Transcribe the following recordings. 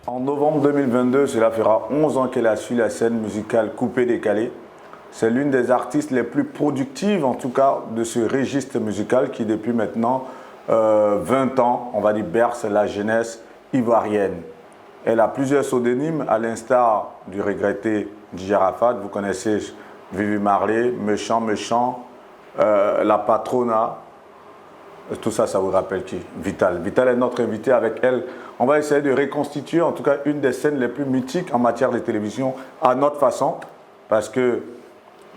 En novembre 2022, cela fera 11 ans qu'elle a suivi la scène musicale coupé-décalé. C'est l'une des artistes les plus productives, en tout cas, de ce registre musical qui, depuis maintenant 20 ans, on va dire, berce la jeunesse ivoirienne. Elle a plusieurs pseudonymes, à l'instar du regretté DJ Arafat. Vous connaissez Vivi Marley, Méchant, La Patrona. Tout ça, ça vous rappelle qui? Vital. Vital est notre invité. Avec elle, on va essayer de reconstituer, en tout cas, une des scènes les plus mythiques en matière de télévision à notre façon. Parce que,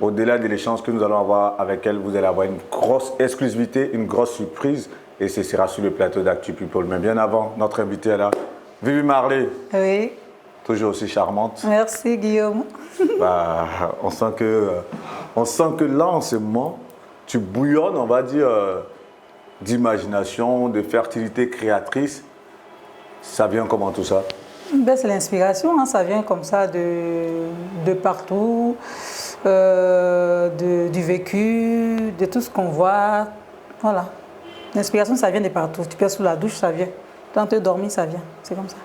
au-delà de l'échange que nous allons avoir avec elle, vous allez avoir une grosse exclusivité, une grosse surprise. Et ce sera sur le plateau d'Actu People. Mais bien avant, notre invité est là. Vivi Marley. Oui. Toujours aussi charmante. Merci Guillaume. On sent que là, en ce moment, tu bouillonnes, on va dire, d'imagination, de fertilité créatrice. Ça vient comment tout ça? Ben, c'est l'inspiration, hein, ça vient comme ça de partout, du vécu, de tout ce qu'on voit. Voilà. L'inspiration, ça vient de partout. Tu peux sous la douche, ça vient. Quand tu dormis, ça vient. C'est comme ça.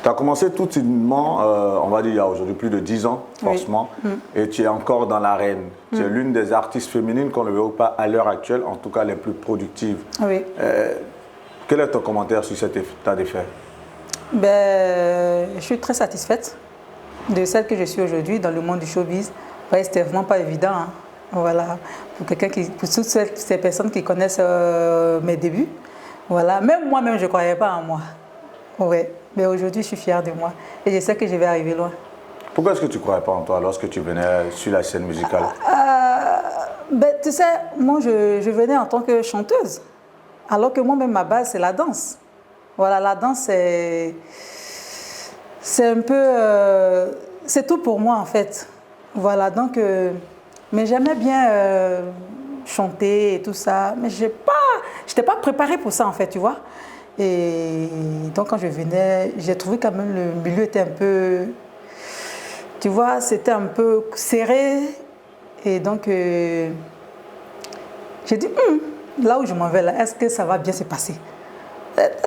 Tu as commencé tout timidement, on va dire il y a aujourd'hui plus de 10 ans, forcément, oui. Et tu es encore dans l'arène. Tu es l'une des artistes féminines qu'on ne veut pas à l'heure actuelle, en tout cas les plus productives. Oui. Quel est ton commentaire sur cet état des faits? Ben, je suis très satisfaite de celle que je suis aujourd'hui dans le monde du showbiz. Ouais, c'était vraiment pas évident. Hein. Voilà. Pour toutes ces personnes qui connaissent mes débuts. Voilà. Même moi-même, je ne croyais pas en moi. Ouais. Mais aujourd'hui, je suis fière de moi. Et je sais que je vais arriver loin. Pourquoi est-ce que tu ne croyais pas en toi lorsque tu venais sur la scène musicale? Ben, tu sais, moi, je venais en tant que chanteuse. Alors que moi-même, ma base, c'est la danse. Voilà, la danse, c'est un peu... c'est tout pour moi, en fait. Voilà, donc... mais j'aimais bien chanter et tout ça. Mais je n'étais pas préparée pour ça, en fait, tu vois. Et donc, quand je venais, j'ai trouvé quand même le milieu était un peu... Tu vois, c'était un peu serré. Et donc, j'ai dit, là où je m'en vais, là, est-ce que ça va bien se passer?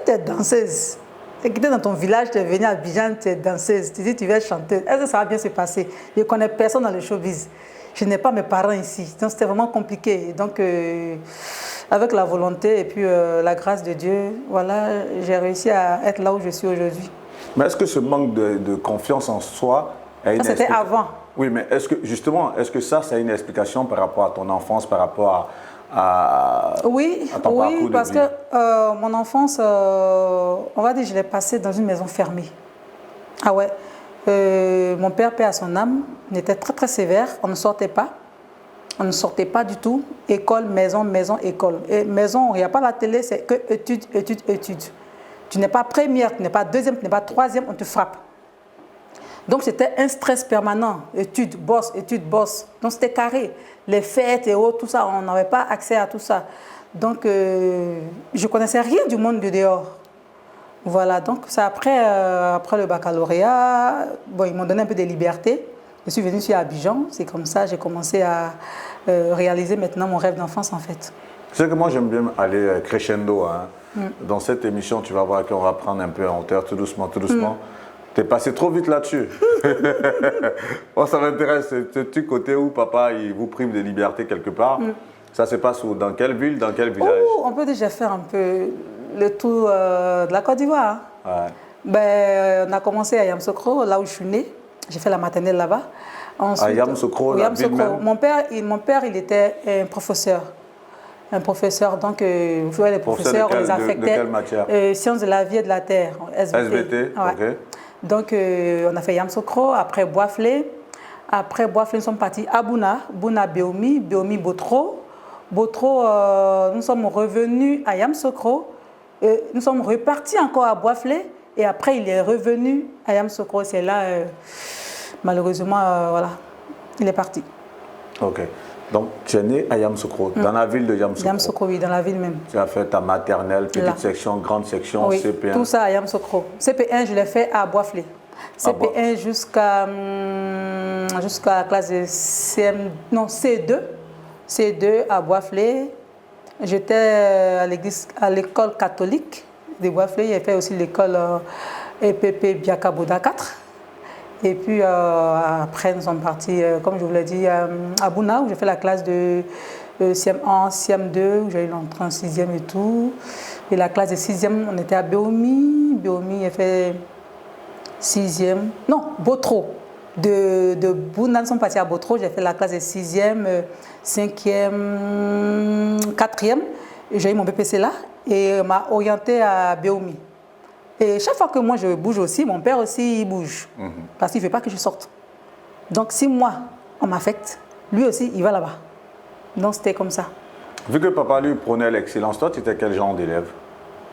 Tu es danseuse. Tu es dans ton village, tu es venue à Abidjan, tu es danseuse. Tu dis, tu viens chanter. Est-ce que ça va bien se passer? Je ne connais personne dans le showbiz. Je n'ai pas mes parents ici. Donc, c'était vraiment compliqué. Donc, avec la volonté et puis la grâce de Dieu, voilà, j'ai réussi à être là où je suis aujourd'hui. Mais est-ce que ce manque de confiance en soi a une c'était avant. Oui, mais est-ce que justement, est-ce que ça a une explication par rapport à ton enfance, par rapport à ton parcours de parce vie? Que mon enfance, on va dire, je l'ai passée dans une maison fermée. Ah ouais. Mon père, paix à son âme, était très très sévère. On ne sortait pas. On ne sortait pas du tout. École, maison, maison, école. Et maison, il n'y a pas la télé, c'est que études, études, études. Tu n'es pas première, tu n'es pas deuxième, tu n'es pas troisième, on te frappe. Donc c'était un stress permanent. Études, boss, études, boss. Donc c'était carré. Les fêtes et autres, tout ça, on n'avait pas accès à tout ça. Donc je ne connaissais rien du monde de dehors. Voilà, donc c'est après le baccalauréat, bon, ils m'ont donné un peu de liberté. Je suis venue sur Abidjan, c'est comme ça j'ai commencé à réaliser maintenant mon rêve d'enfance en fait. C'est que moi j'aime bien aller crescendo. Hein. Dans cette émission, tu vas voir qu'on va prendre un peu en hauteur tout doucement, tout doucement. T'es passé trop vite là-dessus. Moi ça m'intéresse, ce petit côté où papa il vous prive de liberté quelque part. Ça se passe où? Dans quelle ville, dans quel village? On peut déjà faire un peu le tour de la Côte d'Ivoire. Ouais. Ben, on a commencé à Yamoussoukro, là où je suis née. J'ai fait la maternelle là-bas. Ensuite, à Yamoussoukro, la ville même. Mon père, il était un professeur. Un professeur, donc les professeurs, on les affectait. De quelle matière? Sciences de la vie et de la terre, SVT. SVT, ouais. Ok. Donc on a fait Yamoussoukro, après Boisflé. Après Boisflé, nous sommes partis à Bouna Béomi, Béomi Botro. Botro, nous sommes revenus à Yamoussoukro. Nous sommes repartis encore à Boisflé. Et après, il est revenu à Yamoussoukro. C'est là, malheureusement, voilà, il est parti. Ok. Donc, tu es né à Yamoussoukro, dans la ville de Yamoussoukro. Yamoussoukro, oui, dans la ville même. Tu as fait ta maternelle, petite section, grande section, oui, CP1. Tout ça à Yamoussoukro. CP1, je l'ai fait à Boisflé. CP1 jusqu'à la classe de C2. C2 à Boisflé. J'étais à l'école catholique de Boisflé. J'ai fait aussi l'école EPP Biaka Bouda 4. Et puis après, nous sommes partis, comme je vous l'ai dit, à Bouna, où j'ai fait la classe de CM1, CM2, où j'ai eu l'entrée en 6e et tout. Et la classe de 6e, on était à Béomi. Béomi, j'ai fait 6e. Non, Botro. De Bouna, nous sommes partis à Botro. J'ai fait la classe de 6e, 5e, 4e. J'ai eu mon BPC là et m'a orienté à Béomi. Et chaque fois que moi je bouge aussi, mon père aussi il bouge. Parce qu'il ne veut pas que je sorte. Donc si moi, on m'affecte, lui aussi, il va là-bas. Donc c'était comme ça. Vu que papa lui prenait l'excellence, toi tu étais quel genre d'élève?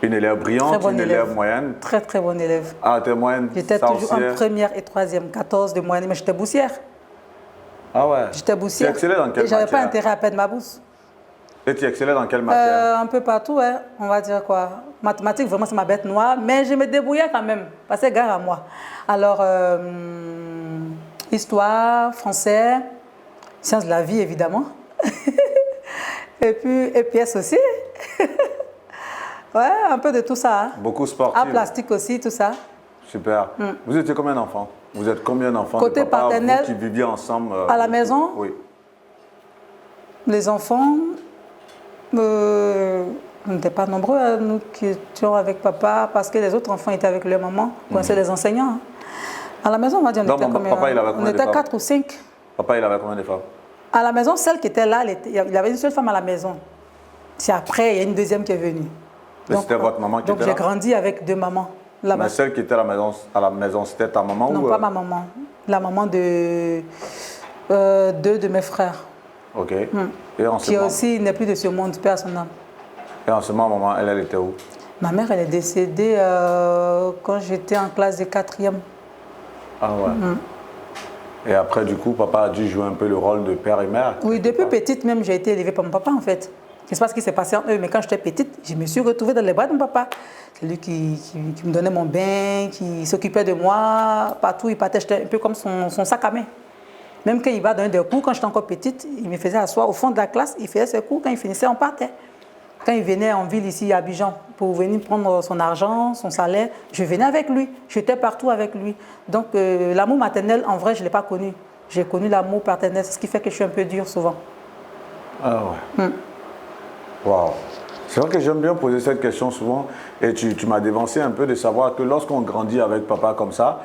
Une élève brillante, une élève moyenne? Très très bonne élève. Ah, t'es moyenne? J'étais toujours en première et troisième, 14 de moyenne, mais j'étais boussière. Ah ouais? J'étais boussière. Tu excellais dans quelle matière? Et j'avais pas intérêt à perdre ma bourse. Et tu excellais dans quelle matière? Un peu partout, hein, on va dire quoi. Mathématiques, vraiment, c'est ma bête noire, mais je me débrouillais quand même, parce que c'est gare à moi. Alors, histoire, français, sciences de la vie, évidemment. Et puis, EPS aussi. Ouais, un peu de tout ça. Hein. Beaucoup sportif. Art plastique aussi, tout ça. Super. Vous étiez combien d'enfants? Vous êtes combien d'enfants? Côté paternel, qui viviez ensemble à la maison? Oui. Les enfants, on n'était pas nombreux, nous qui étions avec papa, parce que les autres enfants étaient avec leur maman, c'est les enseignants. Hein. À la maison, on va dire, on était combien? Papa, il avait combien on était 4 ou 5. Papa, il avait combien de femmes? À la maison, celle qui était là, il y avait une seule femme à la maison. C'est après, il y a une deuxième qui est venue. C'était votre maman qui était là? Donc j'ai grandi avec 2 mamans. Mais celle qui était à la maison, c'était ta maman? Non, ou pas ma maman. La maman de 2 de mes frères. Ok. Et en qui aussi n'est plus de ce monde, paix à son âme. Et en ce moment, elle était où? Ma mère, elle est décédée quand j'étais en classe de 4e. Ah ouais. Et après, du coup, papa a dû jouer un peu le rôle de père et mère? Oui, depuis petite même, j'ai été élevée par mon papa en fait. Je ne sais pas ce qui s'est passé en eux, mais quand j'étais petite, je me suis retrouvée dans les bras de mon papa. C'est lui qui me donnait mon bain, qui s'occupait de moi. Partout, il partait, j'étais un peu comme son sac à main. Même quand il va donner des cours, quand j'étais encore petite, il me faisait asseoir au fond de la classe, il faisait ses cours, quand il finissait, on partait. Quand il venait en ville ici à Abidjan pour venir prendre son argent, son salaire, je venais avec lui, j'étais partout avec lui. Donc l'amour maternel, en vrai, je ne l'ai pas connu. J'ai connu l'amour paternel, c'est ce qui fait que je suis un peu dure souvent. Ah ouais. Waouh. C'est vrai que j'aime bien poser cette question souvent et tu m'as dévancé un peu de savoir que lorsqu'on grandit avec papa comme ça,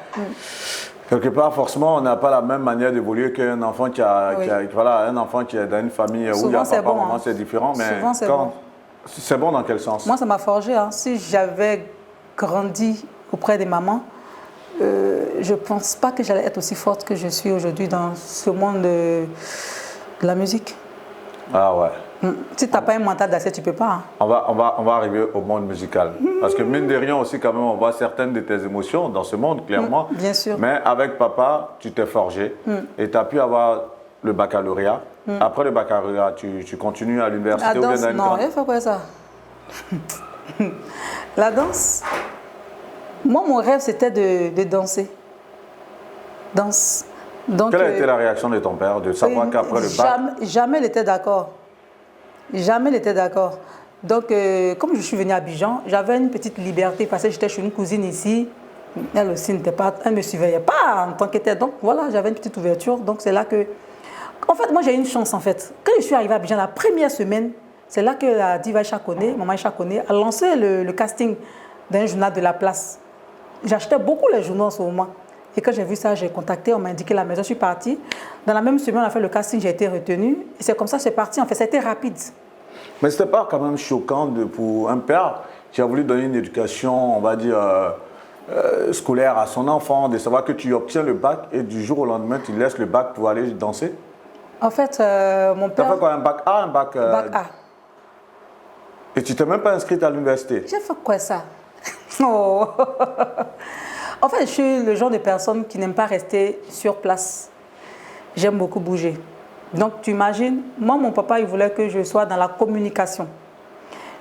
quelque part, forcément, on n'a pas la même manière d'évoluer qu'un enfant un enfant qui est dans une famille où il y a papa, maman, c'est différent. Mais souvent, c'est bon. C'est bon dans quel sens? Moi, ça m'a forgé. Hein. Si j'avais grandi auprès des mamans, je ne pense pas que j'allais être aussi forte que je suis aujourd'hui dans ce monde de la musique. Ah ouais. Si tu n'as pas un mental d'acier, tu ne peux pas. Hein. On va arriver au monde musical. Parce que mine de rien aussi, quand même, on voit certaines de tes émotions dans ce monde, clairement. Bien sûr. Mais avec papa, tu t'es forgé et tu as pu avoir le baccalauréat. Après le baccalauréat, tu continues à l'université ou bien dans une non, il faut quoi ça? La danse. Moi, mon rêve, c'était de danser. Danse. Donc, quelle a été la réaction de ton père de savoir qu'après le bac... Jamais il était d'accord. Jamais il était d'accord. Donc, comme je suis venue à Abidjan, j'avais une petite liberté parce que j'étais chez une cousine ici. Elle aussi elle ne me surveillait pas en tant qu'était. Donc, voilà, j'avais une petite ouverture. Donc, c'est là que... En fait, moi, j'ai eu une chance, en fait. Quand je suis arrivée à Abidjan, la première semaine, c'est là que la diva Chakoné, maman Chakoné, a lancé le casting d'un journal de la place. J'achetais beaucoup les journaux en ce moment. Et quand j'ai vu ça, j'ai contacté, on m'a indiqué la maison, je suis partie. Dans la même semaine, on a fait le casting, j'ai été retenue. Et c'est comme ça que c'est parti. En fait, ça a été rapide. Mais ce n'était pas quand même choquant pour un père qui a voulu donner une éducation, on va dire, scolaire à son enfant, de savoir que tu obtiens le bac et du jour au lendemain, tu laisses le bac pour aller danser? En fait, mon père... Tu as fait quoi, un bac A, un bac... Bac A. Et tu t'es même pas inscrite à l'université? J'ai fait quoi ça? Oh. En fait, je suis le genre de personne qui n'aime pas rester sur place. J'aime beaucoup bouger. Donc, tu imagines, moi, mon papa, il voulait que je sois dans la communication.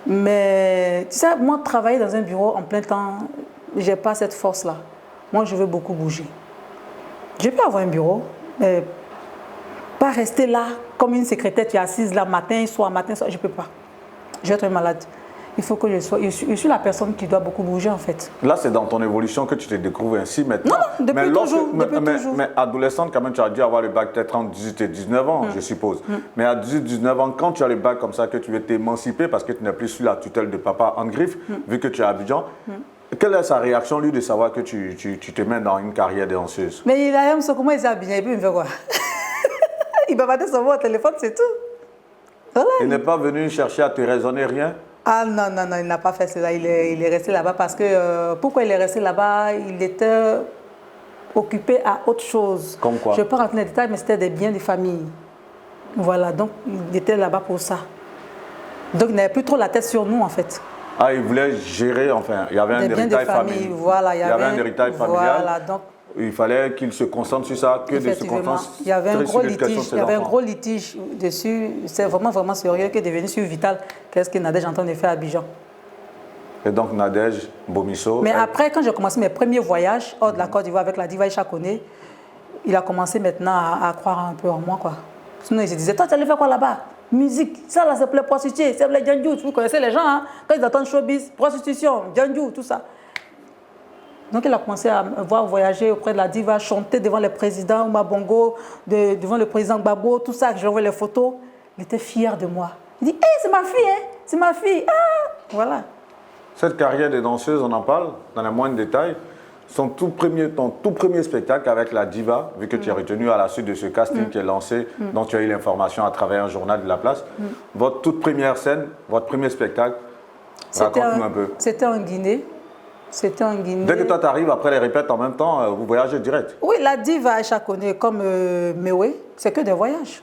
Mais, tu sais, moi, travailler dans un bureau en plein temps, je n'ai pas cette force-là. Moi, je veux beaucoup bouger. Je peux avoir un bureau, mais pas rester là comme une secrétaire, tu es assise là matin, soir, je ne peux pas. Je vais être malade. Il faut que je sois. Je suis la personne qui doit beaucoup bouger en fait. Là, c'est dans ton évolution que tu te découvres ainsi maintenant. Non, depuis toujours. Mais adolescente, quand même, tu as dû avoir le bac peut-être entre 18 et 19 ans, je suppose. Mais à 18-19 ans, quand tu as le bac comme ça, que tu veux t'émanciper parce que tu n'es plus sous la tutelle de papa en griffe, vu que tu es à Abidjan, quelle est sa réaction, lui, de savoir que tu te mets dans une carrière de danseuse? Mais il aime ça, comment il s'est Abidjan et puis il me fait quoi? Il m'a battu son mot au téléphone, c'est tout. Voilà. Il n'est pas venu chercher à te raisonner rien? Ah non, il n'a pas fait cela. Il est resté là-bas parce que... pourquoi il est resté là-bas? Il était occupé à autre chose. Comme quoi? Je ne vais pas rentrer dans les détails, mais c'était des biens de famille. Voilà, donc il était là-bas pour ça. Donc il n'avait plus trop la tête sur nous en fait. Ah, il voulait gérer, enfin, il y avait un héritage familial. Voilà, il y avait un héritage familial. Voilà, donc... Il fallait qu'il se concentre sur ça, que de se concentrer il y avait un gros litige, il y avait un gros litige dessus. C'est vraiment sérieux que devenu sur Vital. Qu'est-ce que Nadège est en train de faire à Abidjan? Et donc Nadège, Bomisso. Mais après, quand j'ai commencé mes premiers voyages hors de la Côte d'Ivoire avec la diva Aïcha Koné, il a commencé maintenant à croire un peu en moi, quoi. Sinon, il se disait, toi, tu allais faire quoi là-bas? Musique, ça là, c'est pour les prostituées, c'est pour les djandjou. Vous connaissez les gens, hein? Quand ils entendent showbiz, prostitution, djandjou, tout ça. Donc, il a commencé à me voir voyager auprès de la diva, chanter devant le président Oumar Bongo, devant le président Gbagbo, tout ça, que je envoie les photos. Il était fier de moi. Il dit, hé, c'est ma fille, hein? C'est ma fille. Ah! Voilà. Cette carrière de danseuse, on en parle dans les moindres détails. Ton tout premier spectacle avec la diva, vu que tu es retenu à la suite de ce casting qui est lancé, dont tu as eu l'information à travers un journal de la place. Votre toute première scène, votre premier spectacle, raconte-nous un peu. C'était en Guinée. C'était en Guinée. Dès que toi tu arrives, après les répètes en même temps, vous voyagez direct? Oui, la diva Aïcha Koné, comme Mewe, c'est que des voyages.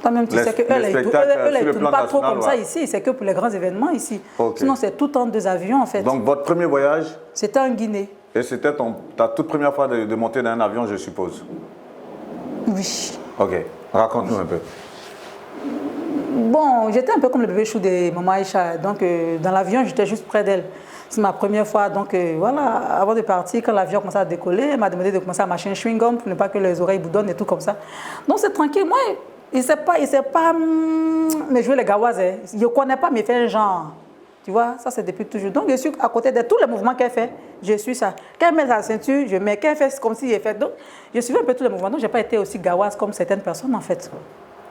Toi-même, tu sais qu'elle ne tourne pas trop comme ça ici, c'est que pour les grands événements ici. Okay. Sinon, c'est tout en 2 avions en fait. Donc, votre premier voyage? C'était en Guinée. Et c'était ta toute première fois de monter dans un avion, je suppose? Oui. Ok, raconte-nous un peu. Bon, j'étais un peu comme le bébé chou de maman Aïcha. Donc, dans l'avion, j'étais juste près d'elle. C'est ma première fois, donc voilà, avant de partir, quand l'avion commençait à décoller, elle m'a demandé de commencer à mâcher un chewing-gum pour ne pas que les oreilles boudonnent et tout comme ça. Donc, c'est tranquille. Moi, il ne sait pas me jouer les gawazes. Il ne connaît pas, mais il fait un genre. Tu vois, ça c'est depuis toujours. Donc je suis à côté de tous les mouvements qu'elle fait, je suis ça. Quand elle met sa ceinture, je mets. Quand elle fait comme si elle fait. Donc je suivais un peu tous les mouvements. Donc je n'ai pas été aussi gawaz comme certaines personnes en fait.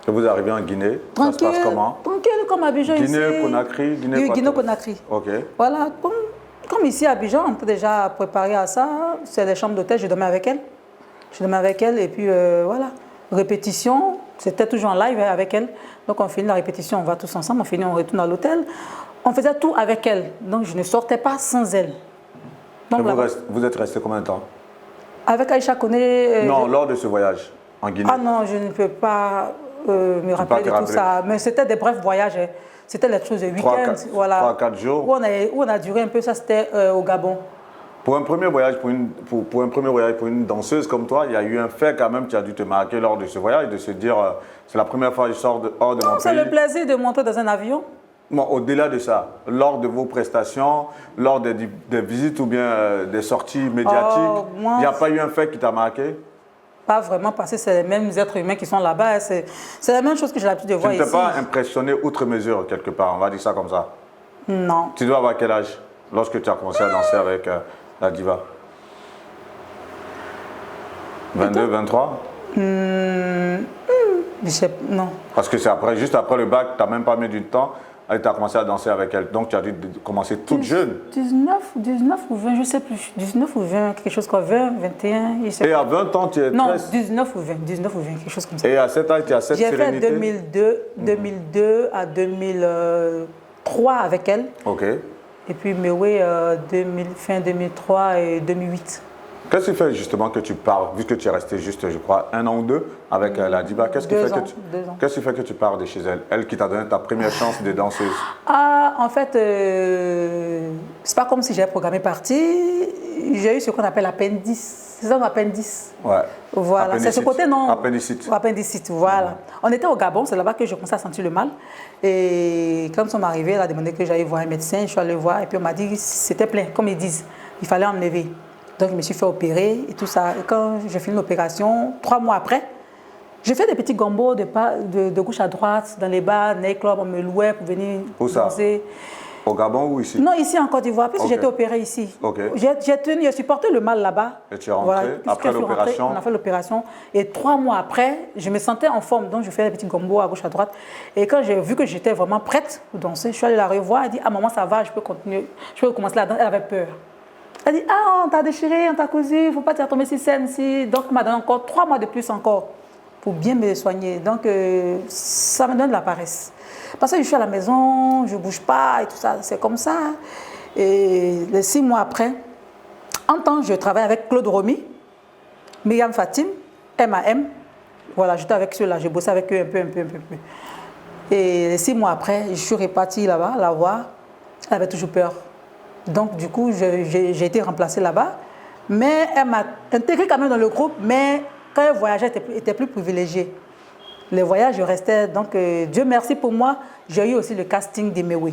Et vous arrivez en Guinée, tranquille, ça se passe comment? Tranquille, comme à Abidjan ici. Guinée-Conakry, Guinée-Conakry. Ok. Voilà, comme ici à Abidjan, on était déjà préparé à ça. C'est les chambres d'hôtel, je dormais avec elle. Et puis voilà, répétition. C'était toujours en live avec elle. Donc on finit la répétition, on va tous ensemble, on finit, on retourne à l'hôtel. On faisait tout avec elle. Donc je ne sortais pas sans elle. Donc, vous êtes resté combien de temps? Avec Aïcha Koné. Non, lors de ce voyage en Guinée. Ah non, je ne peux pas me rappeler de tout ça. Mais c'était des brefs voyages. C'était les choses de week-end. 3-4 jours. Où on a duré un peu, ça c'était au Gabon. Pour un premier voyage, pour une danseuse comme toi, il y a eu un fait quand même qui a dû te marquer lors de ce voyage, de se dire, c'est la première fois que je sors hors de mon pays. C'est le plaisir de monter dans un avion. Bon, au-delà de ça, lors de vos prestations, lors des visites ou bien des sorties médiatiques, il n'y a pas eu un fait qui t'a marqué? Pas vraiment, parce que c'est les mêmes êtres humains qui sont là-bas. C'est la même chose que j'ai l'habitude de voir ici. Tu ne t'es pas impressionné outre mesure quelque part, on va dire ça comme ça? Non. Tu dois avoir quel âge lorsque tu as commencé à danser avec la diva? 22, 23? Non. Parce que c'est juste après le bac, tu n'as même pas mis du temps, et tu as commencé à danser avec elle. Donc tu as dû commencer toute jeune. 19 ou 20, je ne sais plus. 19 ou 20, quelque chose comme 20, 21. Je sais et à 20 ans, tu es non, 19 ou 20, quelque chose comme ça. Et à cet âge, tu as cette sérénité? J'ai fait 2002 à 2003 avec elle. Ok. Et puis Mewe, fin 2003 et 2008. Qu'est-ce qui fait justement que tu pars, vu que tu es resté juste, je crois, 1 an ou 2 avec la diva, qu'est-ce qui fait que tu pars de chez elle? Elle qui t'a donné ta première chance de danseuse? Ah, en fait, c'est pas comme si j'avais programmé partir. J'ai eu ce qu'on appelle appendice. C'est ça, appendice. Ouais. Voilà, c'est ce côté non. Appendicite. Appendicite, voilà. On était au Gabon, c'est là-bas que je commençais à sentir le mal. Et quand nous sommes arrivés, elle a demandé que j'aille voir un médecin. Je suis allée voir et puis on m'a dit que c'était plein, comme ils disent. Il fallait enlever. Donc je me suis fait opérer et tout ça. Et quand j'ai fini l'opération, 3 mois après, Je fais des petits gombos de gauche à droite, dans les bars, nightclubs, on me louait pour venir danser. Au Gabon ou ici? Non, ici en Côte d'Ivoire, parce que j'étais opérée ici. J'ai supporté le mal là-bas. Et tu es rentrée après l'opération? On a fait l'opération. Et 3 mois après, je me sentais en forme. Donc, je fais des petits gombos à gauche, à droite. Et quand j'ai vu que j'étais vraiment prête pour danser, je suis allée la revoir. Elle dit, ah maman, ça va, je peux continuer. Je peux commencer la danse. Elle avait peur. Elle dit, ah, on t'a déchiré, on t'a cousu, il ne faut pas te tomber sur scène ici. Donc, elle m'a donné encore 3 mois de plus encore pour bien me soigner. Donc, ça me donne de la paresse. Parce que je suis à la maison, je ne bouge pas et tout ça, c'est comme ça. Et les 6 mois après, en temps, je travaille avec Claude Romy, Myriam Fatim, MAM. Voilà, j'étais avec ceux-là, j'ai bossé avec eux un peu. Et les 6 mois après, je suis repartie là-bas, la voir. Elle avait toujours peur. Donc, du coup, j'ai été remplacée là-bas. Mais elle m'a intégrée quand même dans le groupe, mais quand elle voyageait, elle était plus privilégiée. Les voyages, je restais. Donc, Dieu merci pour moi, j'ai eu aussi le casting d'Emewe.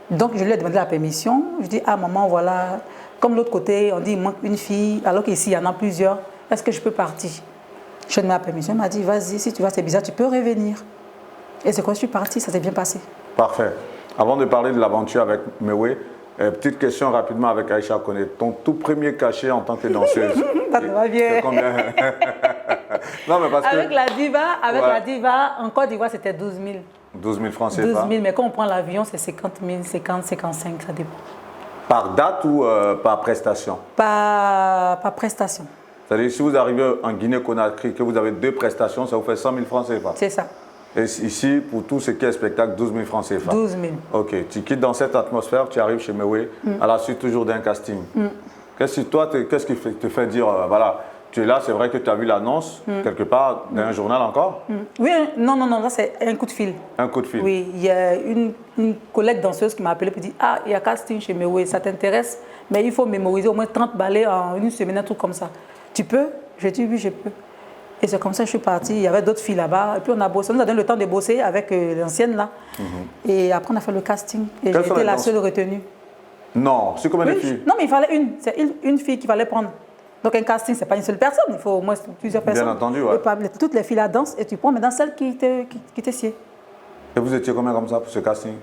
Donc, je lui ai demandé la permission. Je dis, ah maman, voilà, comme l'autre côté, on dit, il manque une fille, alors qu'ici, il y en a plusieurs. Est-ce que je peux partir? Je lui ai demandé la permission. Elle m'a dit, vas-y, si tu vois, c'est bizarre, tu peux revenir. Et c'est quand je suis partie, ça s'est bien passé. Parfait. Avant de parler de l'aventure avec Mewe, petite question rapidement avec Aïcha Koné. Ton tout premier cachet en tant que danseuse? Ça va bien. C'est combien? Non, mais parce avec que... la diva, en Côte d'Ivoire, c'était 12 000. 12 000 francs CFA? 12 000, mais quand on prend l'avion, c'est 50 000, 50, 55, ça dépend. Par date ou par prestation? Par prestation. C'est-à-dire, si vous arrivez en Guinée-Conakry, que vous avez 2 prestations, ça vous fait 100 000 francs CFA? C'est ça. Et ici, pour tout ce qui est spectacle, 12 000 francs CFA? 12 000. Ok, tu quittes dans cette atmosphère, tu arrives chez Mewe, à la suite toujours d'un casting. Qu'est-ce qui te fait dire, voilà, tu es là, c'est vrai que tu as vu l'annonce, quelque part, dans un journal encore? Oui, non, là c'est un coup de fil. Un coup de fil? Oui, il y a une collègue danseuse qui m'a appelé et dit, ah, il y a casting chez Mewe, ça t'intéresse, mais il faut mémoriser au moins 30 ballets en une semaine, un truc comme ça. Tu peux? J'ai dit, oui, je peux. Et c'est comme ça que je suis partie. Il y avait d'autres filles là-bas. Et puis on a bossé. On nous a donné le temps de bosser avec l'ancienne là. Et après on a fait le casting. Et j'ai été la seule retenue. Non, c'est combien de filles? Non, mais il fallait une. C'est une fille qu'il fallait prendre. Donc un casting, c'est pas une seule personne. Il faut au moins plusieurs personnes. Bien entendu, ouais. Toutes les filles la dansent et tu prends maintenant celle qui te sied. Et vous étiez combien comme ça pour ce casting?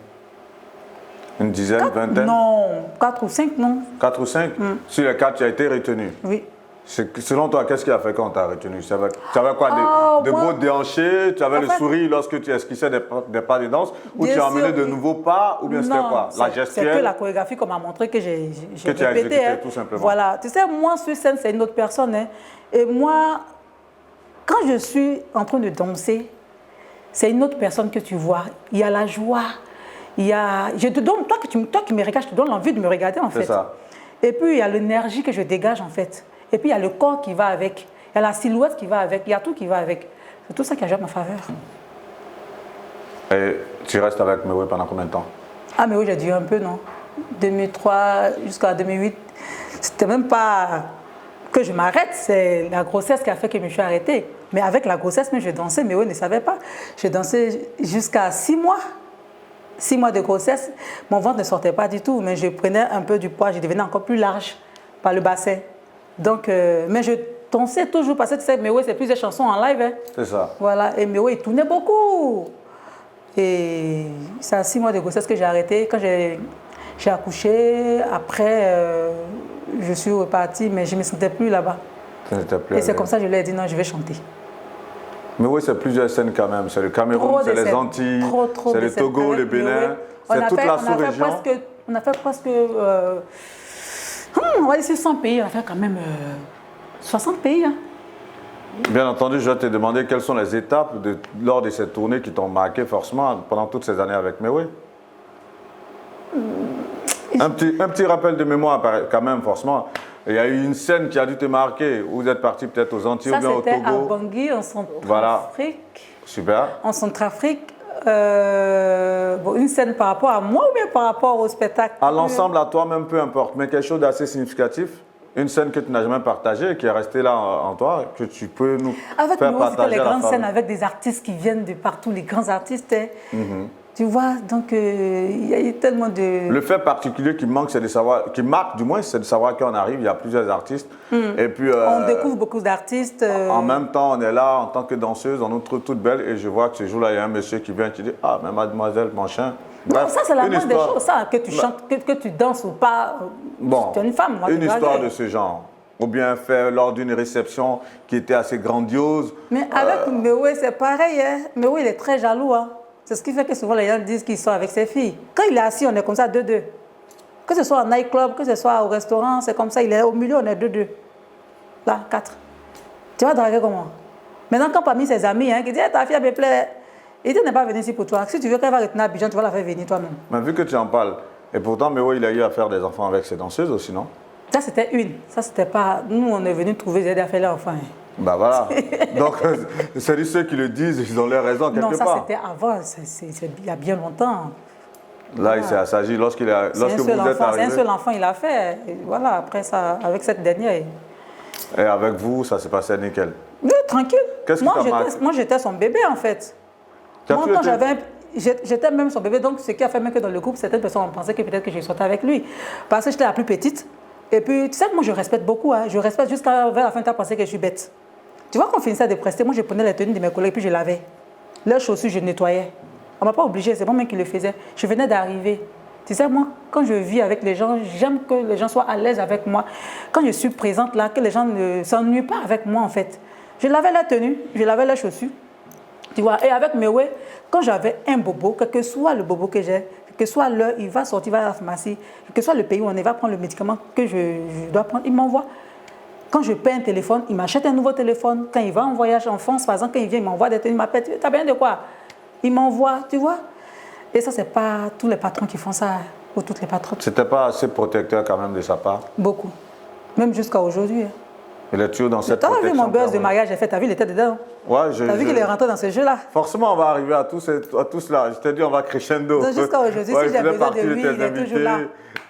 Une dizaine, 4, vingtaine? Non, 4 ou 5, non. 4 ou 5? Sur les 4, tu as été retenu? Oui. Selon toi, qu'est-ce qui a fait quand on t'a retenu? Tu avais quoi? De beaux déhanchés? Tu avais le sourire lorsque tu esquissais des pas de danse? Ou tu as emmené de nouveaux pas? Ou bien c'était quoi? La gestuelle? C'est que la chorégraphie qu'on m'a montré que j'ai répété. Exécuté, tout simplement. Voilà. Tu sais, moi, sur scène, c'est une autre personne. Hein. Et moi, quand je suis en train de danser, c'est une autre personne que tu vois. Il y a la joie. Il y a... Je te donne, toi qui me regardes, je te donne l'envie de me regarder, en fait. C'est ça. Et puis, il y a l'énergie que je dégage, en fait. Et puis, il y a le corps qui va avec. Il y a la silhouette qui va avec. Il y a tout qui va avec. C'est tout ça qui a joué à ma faveur. Et tu restes avec Mewe pendant combien de temps? Ah, mais oui, j'ai dû un peu, non. 2003 jusqu'à 2008. C'était même pas que je m'arrête. C'est la grossesse qui a fait que je me suis arrêtée. Mais avec la grossesse, je dansais. Mewe ne savait pas. Je dansais jusqu'à 6 mois. 6 mois de grossesse. Mon ventre ne sortait pas du tout. Mais je prenais un peu du poids. Je devenais encore plus large par le bassin. Donc, mais je dansais toujours parce que tu sais, Mewe, c'est plusieurs chansons en live. Hein. C'est ça. Voilà, et Mewe, il tournait beaucoup. Et c'est à 6 mois de grossesse que j'ai arrêté. Quand j'ai accouché, après, je suis repartie, mais je ne me sentais plus là-bas. Et c'est comme ça que je lui ai dit, non, je vais chanter. Mewe, c'est plusieurs scènes quand même. C'est le Cameroun, c'est les Antilles, c'est le Togo, le Bénin, c'est toute la sous-région. On a fait presque... on va dire 100 pays, on a fait quand même 60 pays. Hein. Bien entendu, je vais te demander quelles sont les étapes lors de cette tournée qui t'ont marqué forcément pendant toutes ces années avec Mewe. Un petit rappel de mémoire quand même, forcément. Il y a eu une scène qui a dû te marquer. Vous êtes parti peut-être aux Antilles ou bien au Togo. Ça, c'était à Bangui, en Centrafrique. Voilà. Super. En Centrafrique. Une scène par rapport à moi ou bien par rapport au spectacle? À l'ensemble, à toi-même, peu importe, mais quelque chose d'assez significatif, une scène que tu n'as jamais partagée, qui est restée là en toi, que tu peux nous faire partager. Avec les grandes scènes avec des artistes qui viennent de partout, les grands artistes. Tu vois, donc il y a eu tellement de... Le fait particulier qui manque, c'est de savoir, qui marque du moins, c'est de savoir qu'on arrive, il y a plusieurs artistes. Et puis, On découvre beaucoup d'artistes. en même temps, on est là en tant que danseuse, on nous trouve toutes belles et je vois que ce jour-là, il y a un monsieur qui vient qui dit « Ah, mais mademoiselle, mon chien. » Non, ça c'est la moindre des choses, ça, que tu chantes, que tu danses ou pas. Bon, Tu es une femme, moi. une histoire de ce genre. Ou bien fait lors d'une réception qui était assez grandiose. Mais avec Mewe, c'est pareil. Hein. Mewe, il est très jaloux. Hein. C'est ce qui fait que souvent les gens disent qu'il sort avec ses filles. Quand il est assis, on est comme ça, 2-2. Que ce soit en nightclub, que ce soit au restaurant, c'est comme ça. Il est au milieu, on est 2-2. Là, 4. Tu vas draguer comment? Maintenant, quand parmi ses amis, hein, qui dit hey, ta fille, elle me plaît, il dit n'est pas venue ici pour toi. Si tu veux qu'elle va retourner à Abidjan, tu vas la faire venir toi-même. Mais vu que tu en parles, et pourtant, Mewe, il a eu à faire des enfants avec ses danseuses aussi, non? Ça, c'était une. Ça, c'était pas. Nous, on est venu trouver des aides à faire les enfants. Hein. Bah voilà. Donc, c'est ceux qui le disent, ils ont leur raison quelque part. Non, ça, c'était avant. Il y a bien longtemps. Là, il s'est assagi lorsque vous êtes arrivé. C'est un seul enfant, il a fait. Et voilà, après ça, avec cette dernière. Et avec vous, ça s'est passé nickel. Oui, tranquille. Qu'est-ce que moi, j'étais son bébé, en fait. Moi, quand j'étais même son bébé, donc ce qui a fait même que dans le groupe, certaines personnes ont pensé que peut-être que je sortais avec lui. Parce que j'étais la plus petite. Et puis, tu sais que moi, je respecte beaucoup. Hein. Je respecte jusqu'à vers la fin, tu as pensé que je suis bête. Tu vois, quand on finissait de prester, moi, je prenais les tenues de mes collègues, puis je lavais. Leurs chaussures, je nettoyais. On ne m'a pas obligée, c'est moi-même qui le faisais. Je venais d'arriver. Tu sais, moi, quand je vis avec les gens, j'aime que les gens soient à l'aise avec moi. Quand je suis présente là, que les gens ne s'ennuient pas avec moi, en fait. Je lavais la tenue, je lavais les chaussures. Tu vois, et avec Mewe, quand j'avais un bobo, quel que soit le bobo que j'ai, que soit l'heure, il va sortir, il va à la pharmacie, que soit le pays où on est, va prendre le médicament que je dois prendre, il m'envoie. Quand je paie un téléphone, il m'achète un nouveau téléphone. Quand il va en voyage en France, par exemple, quand il vient, il m'envoie des téléphone, il m'appelle, tu as besoin de quoi? Il m'envoie, tu vois. Et ça, ce n'est pas tous les patrons qui font ça, ou toutes les patronnes. C'était pas assez protecteur quand même de sa part? Beaucoup. Même jusqu'à aujourd'hui. Il est toujours dans cette protection. Tu as vu mon buzz de mariage, j'ai fait, t'as vu, il était dedans. Ouais, t'as vu qu'il est rentré dans ce jeu-là. Forcément, on va arriver à tous là. Je t'ai dit, on va crescendo. Jusqu'à aujourd'hui, si j'ai besoin de lui, il est toujours là.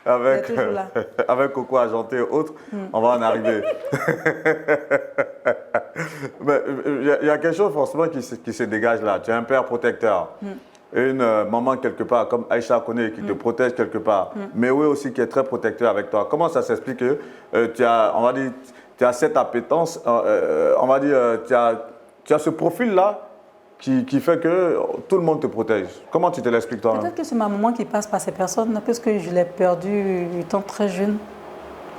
Avec, avec Coco Argenté et autres, on va en arriver. Mais il y a quelque chose forcément qui se dégage là. Tu es un père protecteur. Une maman quelque part, comme Aïcha Koné, qui te protège quelque part. Mais oui aussi qui est très protecteur avec toi. Comment ça s'explique que tu as, on va dire, tu as cette appétence, on va dire, tu as ce profil-là qui fait que tout le monde te protège. Comment tu te l'expliques toi? Peut-être que c'est ma maman qui passe par ces personnes, parce que je l'ai perdue étant très jeune.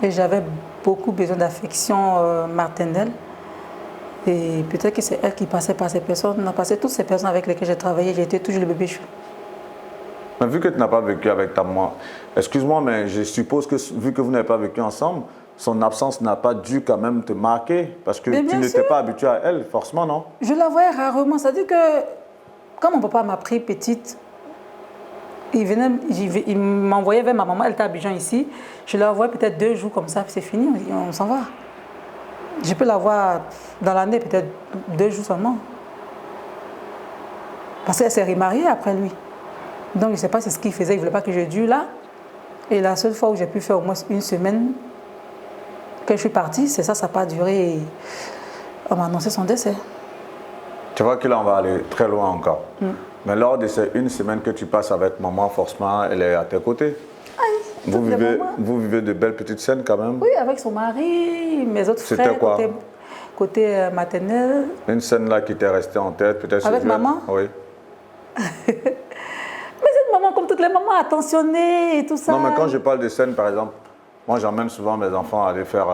Et j'avais beaucoup besoin d'affection maternelle. Et peut-être que c'est elle qui passait par ces personnes. Parce que toutes ces personnes avec lesquelles j'ai travaillé, j'étais toujours le bébé chou. Mais vu que tu n'as pas vécu avec ta maman, excuse-moi, mais je suppose que vu que vous n'avez pas vécu ensemble, son absence n'a pas dû quand même te marquer parce que tu n'étais pas habitué à elle, forcément, non? Je la voyais rarement. C'est-à-dire que quand mon papa m'a pris petite, il m'envoyait vers ma maman, elle était à Abidjan ici. Je la voyais peut-être 2 jours comme ça, puis c'est fini, on s'en va. Je peux la voir dans l'année, peut-être 2 jours seulement. Parce qu'elle s'est remariée après lui. Donc je ne sais pas c'est ce qu'il faisait, il ne voulait pas que je dure là. Et la seule fois où j'ai pu faire au moins 1 semaine, que je suis partie, c'est ça, ça n'a pas duré. Et on m'a annoncé son décès. Tu vois que là, on va aller très loin encore. Mais lors de ces 1 semaine que tu passes avec maman, forcément, elle est à tes côtés. Vous vivez de belles petites scènes quand même? Oui, avec son mari, mes autres frères. C'était quoi? Côté maternel. Une scène là qui t'est restée en tête, peut-être? Avec maman? Oui. Mais cette maman, comme toutes les mamans, attentionnée et tout ça. Non, mais quand je parle de scène, par exemple, moi j'emmène souvent mes enfants à aller faire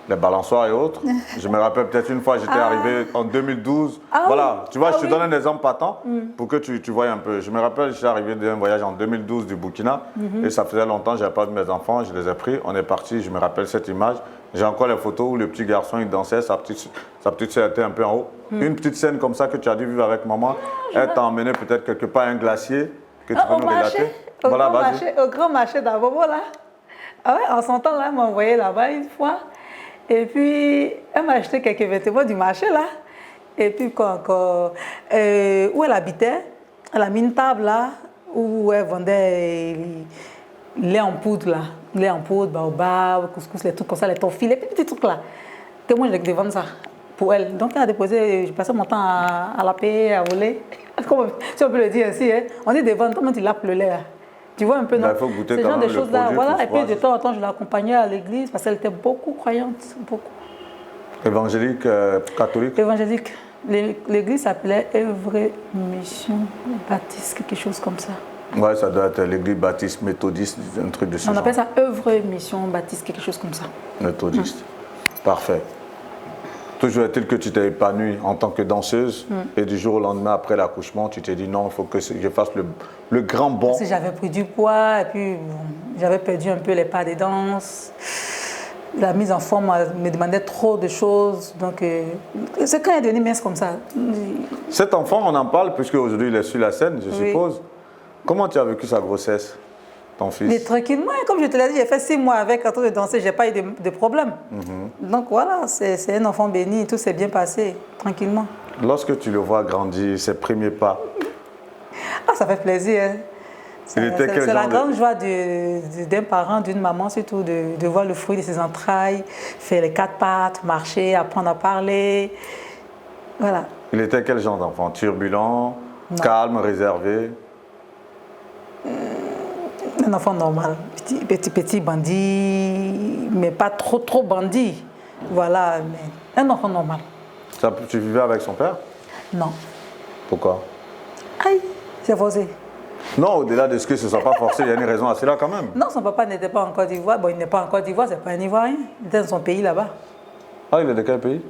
les balançoires et autres. Je me rappelle peut-être une fois, j'étais arrivé en 2012. Voilà, tu vois, je te donne un exemple patent pour que tu vois un peu. Je me rappelle, je suis arrivé d'un voyage en 2012 du Burkina et ça faisait longtemps, je n'avais pas vu mes enfants, je les ai pris. On est parti, je me rappelle cette image. J'ai encore les photos où le petit garçon il dansait, sa petite sœur était un peu en haut. Une petite scène comme ça que tu as dû vivre avec maman, elle t'a emmené peut-être quelque part à un glacier que tu peux nous relater. Au grand marché d'Abobo là. Ah ouais, en son temps là, elle m'a envoyé là-bas une fois. Et puis, elle m'a acheté quelques vêtements du marché là. Et puis, quoi encore, où elle habitait, elle a mis une table là où elle vendait lait en poudre là. Lait en poudre, baobab, couscous, les trucs comme ça, les toffis, les petits trucs là. Que moi, je devais vendre ça pour elle. Donc, elle a déposé, j'ai passé mon temps à la payer, à voler. Si on peut le dire ainsi, hein. On est devant, comment il l'appelait là. Tu vois un peu, non? Il faut goûter Ce quand genre même de le choses-là. produit Voilà. pour Et puis voir. de temps en temps, je l'accompagnais à l'église parce qu'elle était beaucoup croyante. Beaucoup. Évangélique, catholique? Évangélique. L'église s'appelait Œuvre Mission Baptiste, quelque chose comme ça. Ouais, ça doit être l'église baptiste, méthodiste, un truc de ce genre. On appelle ça Œuvre Mission Baptiste, quelque chose comme ça. Méthodiste. Parfait. Toujours est-il que tu t'es épanouie en tant que danseuse et du jour au lendemain, après l'accouchement, tu t'es dit non, il faut que je fasse le grand bond. Parce que j'avais pris du poids et puis bon, j'avais perdu un peu les pas des danses. La mise en forme me demandait trop de choses. Donc, c'est quand il est devenu mince comme ça. Cet enfant, on en parle puisque aujourd'hui il est sur la scène, je suppose. Comment tu as vécu sa grossesse, ton fils? Mais tranquillement, comme je te l'ai dit, j'ai fait 6 mois avec en train de danser, je n'ai pas eu de problème. Donc voilà, c'est un enfant béni, tout s'est bien passé, tranquillement. Lorsque tu le vois grandir, ses premiers pas, Ah, ça fait plaisir. Hein. C'est la grande joie d'un parent, d'une maman surtout, de voir le fruit de ses entrailles, faire les 4 pattes, marcher, apprendre à parler. Voilà. Il était quel genre d'enfant? Turbulent, calme, réservé? Un enfant normal, petit bandit, mais pas trop bandit. Voilà, mais un enfant normal. Tu vivais avec son père? Non. Pourquoi? Aïe, c'est forcé. Non, au-delà de ce que ce ne soit pas forcé, il y a une raison à cela quand même. Non, son papa n'était pas en Côte d'Ivoire. Bon, il n'est pas en Côte d'Ivoire, c'est pas un Ivoirien. Il était dans son pays là-bas. Ah, il est de quel pays?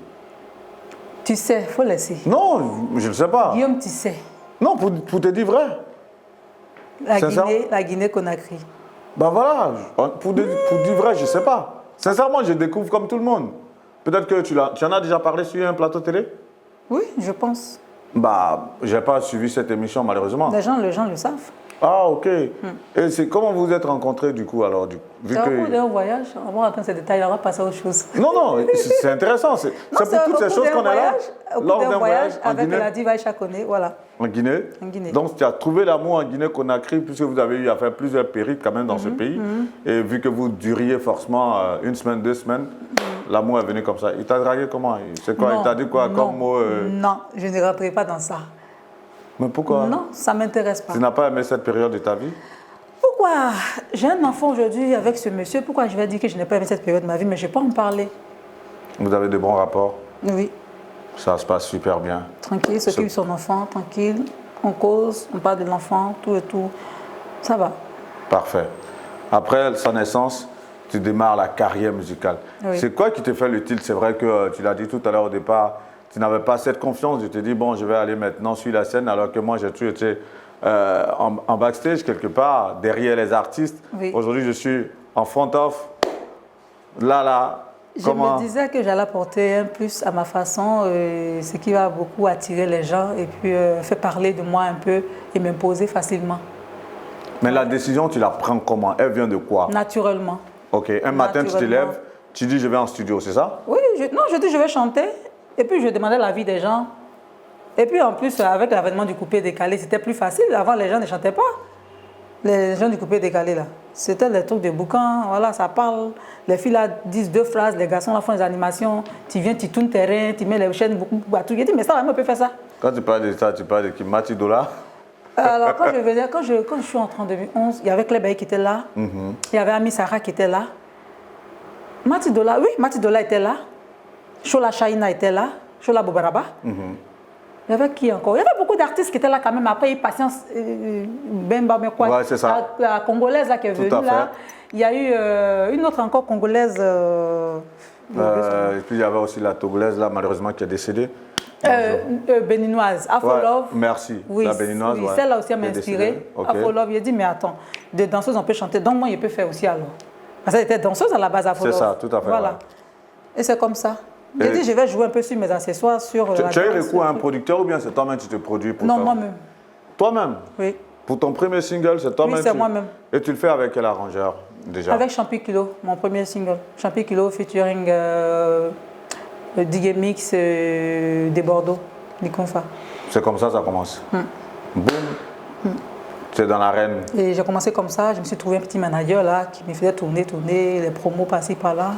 Tu sais, il faut laisser. Non, je ne sais pas. Guillaume, tu sais. Non, pour te dire vrai. La Guinée-Conakry. Ben voilà, pour dire vrai, je ne sais pas. Sincèrement, je découvre comme tout le monde. Peut-être que tu en as déjà parlé sur un plateau télé? Oui, je pense. Bah, je n'ai pas suivi cette émission malheureusement. Les gens le savent. Ah, ok. Et c'est comment vous vous êtes rencontrés du coup alors vu que... un voyage, on va rentrer dans ces détails, on va passer à autre chose. Non, c'est intéressant. C'est pour toutes ces choses qu'on est là. Lors d'un voyage avec la diva Chakoné, voilà. En Guinée. En Guinée. Donc tu as trouvé l'amour en Guinée-Conakry puisque vous avez eu à faire plusieurs périples quand même dans ce pays. Et vu que vous duriez forcément 1 semaine, 2 semaines, l'amour est venu comme ça. Il t'a dragué comment? C'est quoi? Il t'a dit quoi comme mot? Non, je ne rentrerai pas dans ça. Mais pourquoi? Non, ça ne m'intéresse pas. Tu n'as pas aimé cette période de ta vie? Pourquoi? J'ai un enfant aujourd'hui avec ce monsieur. Pourquoi je vais dire que je n'ai pas aimé cette période de ma vie? Mais je n'ai pas en parler. Vous avez de bons rapports? Oui. Ça se passe super bien. Tranquille, il s'occupe de son enfant, tranquille. On cause, on parle de l'enfant, tout et tout. Ça va. Parfait. Après sa naissance, tu démarres la carrière musicale. Oui. C'est quoi qui te fait le tilt? C'est vrai que tu l'as dit tout à l'heure au départ, tu n'avais pas cette confiance. Je te dis, bon, je vais aller maintenant sur la scène, alors que moi, j'ai toujours été en backstage, quelque part, derrière les artistes. Oui. Aujourd'hui, je suis en front-off. Là. Je me disais que j'allais apporter un plus à ma façon, ce qui va beaucoup attirer les gens et puis faire parler de moi un peu et m'imposer facilement. Mais la décision, tu la prends comment? Elle vient de quoi? Naturellement. Ok, un matin, tu te lèves, tu dis, je vais en studio, c'est ça? Oui, je dis, je vais chanter. Et puis, je demandais l'avis des gens. Et puis, en plus, avec l'avènement du coupé décalé, c'était plus facile. Avant, les gens ne chantaient pas. Les gens du coupé décalé, là. C'était des trucs de boucan. Voilà, ça parle. Les filles, là, disent 2 phrases. Les garçons, là, font des animations. Tu viens, tu tournes terrain, tu mets les chaînes, beaucoup à tout. J'ai dit, mais ça, on peut faire ça. Quand tu parles de ça, tu parles de qui? Mati Dola? Alors, quand je suis entrée en 2011, il y avait Clébay qui était là. Il y avait Ami Sarah qui était là. Mati Dola, oui, Mati Dola était là. Shola Shaina était là. Shola Bobaraba. Il y avait qui encore? Il y avait beaucoup d'artistes qui étaient là quand même. Après, il y a eu Patience Bemba, mais quoi? Ouais, c'est ça. La Congolaise là, qui est venue là. Il y a eu une autre encore Congolaise. Et puis il y avait aussi la Togolaise là, malheureusement, qui est décédée. Béninoise, Afro-Love. Merci, oui, la béninoise. Oui, celle-là aussi m'a inspirée. Okay. Afro-Love, il a dit, mais attends, des danseuses, on peut chanter, donc moi, je peux faire aussi alors. Parce qu'elle était danseuse à la base, Afro-Love. C'est ça, tout à fait. Voilà. Ouais. Et c'est comme ça. J'ai dit, je vais jouer un peu sur mes accessoires. Tu as eu recours à un producteur ou bien c'est toi-même qui te produis pour Non, moi-même. Toi-même? Oui. Pour ton premier single, c'est toi-même? Oui, c'est moi-même. Et tu le fais avec quel arrangeur déjà? Avec Champi Kilo, mon premier single. Champi Kilo featuring DJ Mix des Bordeaux, Nikonfa. C'est comme ça commence. Boum. C'est dans l'arène. Et j'ai commencé comme ça. Je me suis trouvé un petit manager là qui me faisait tourner, les promos par-ci par-là.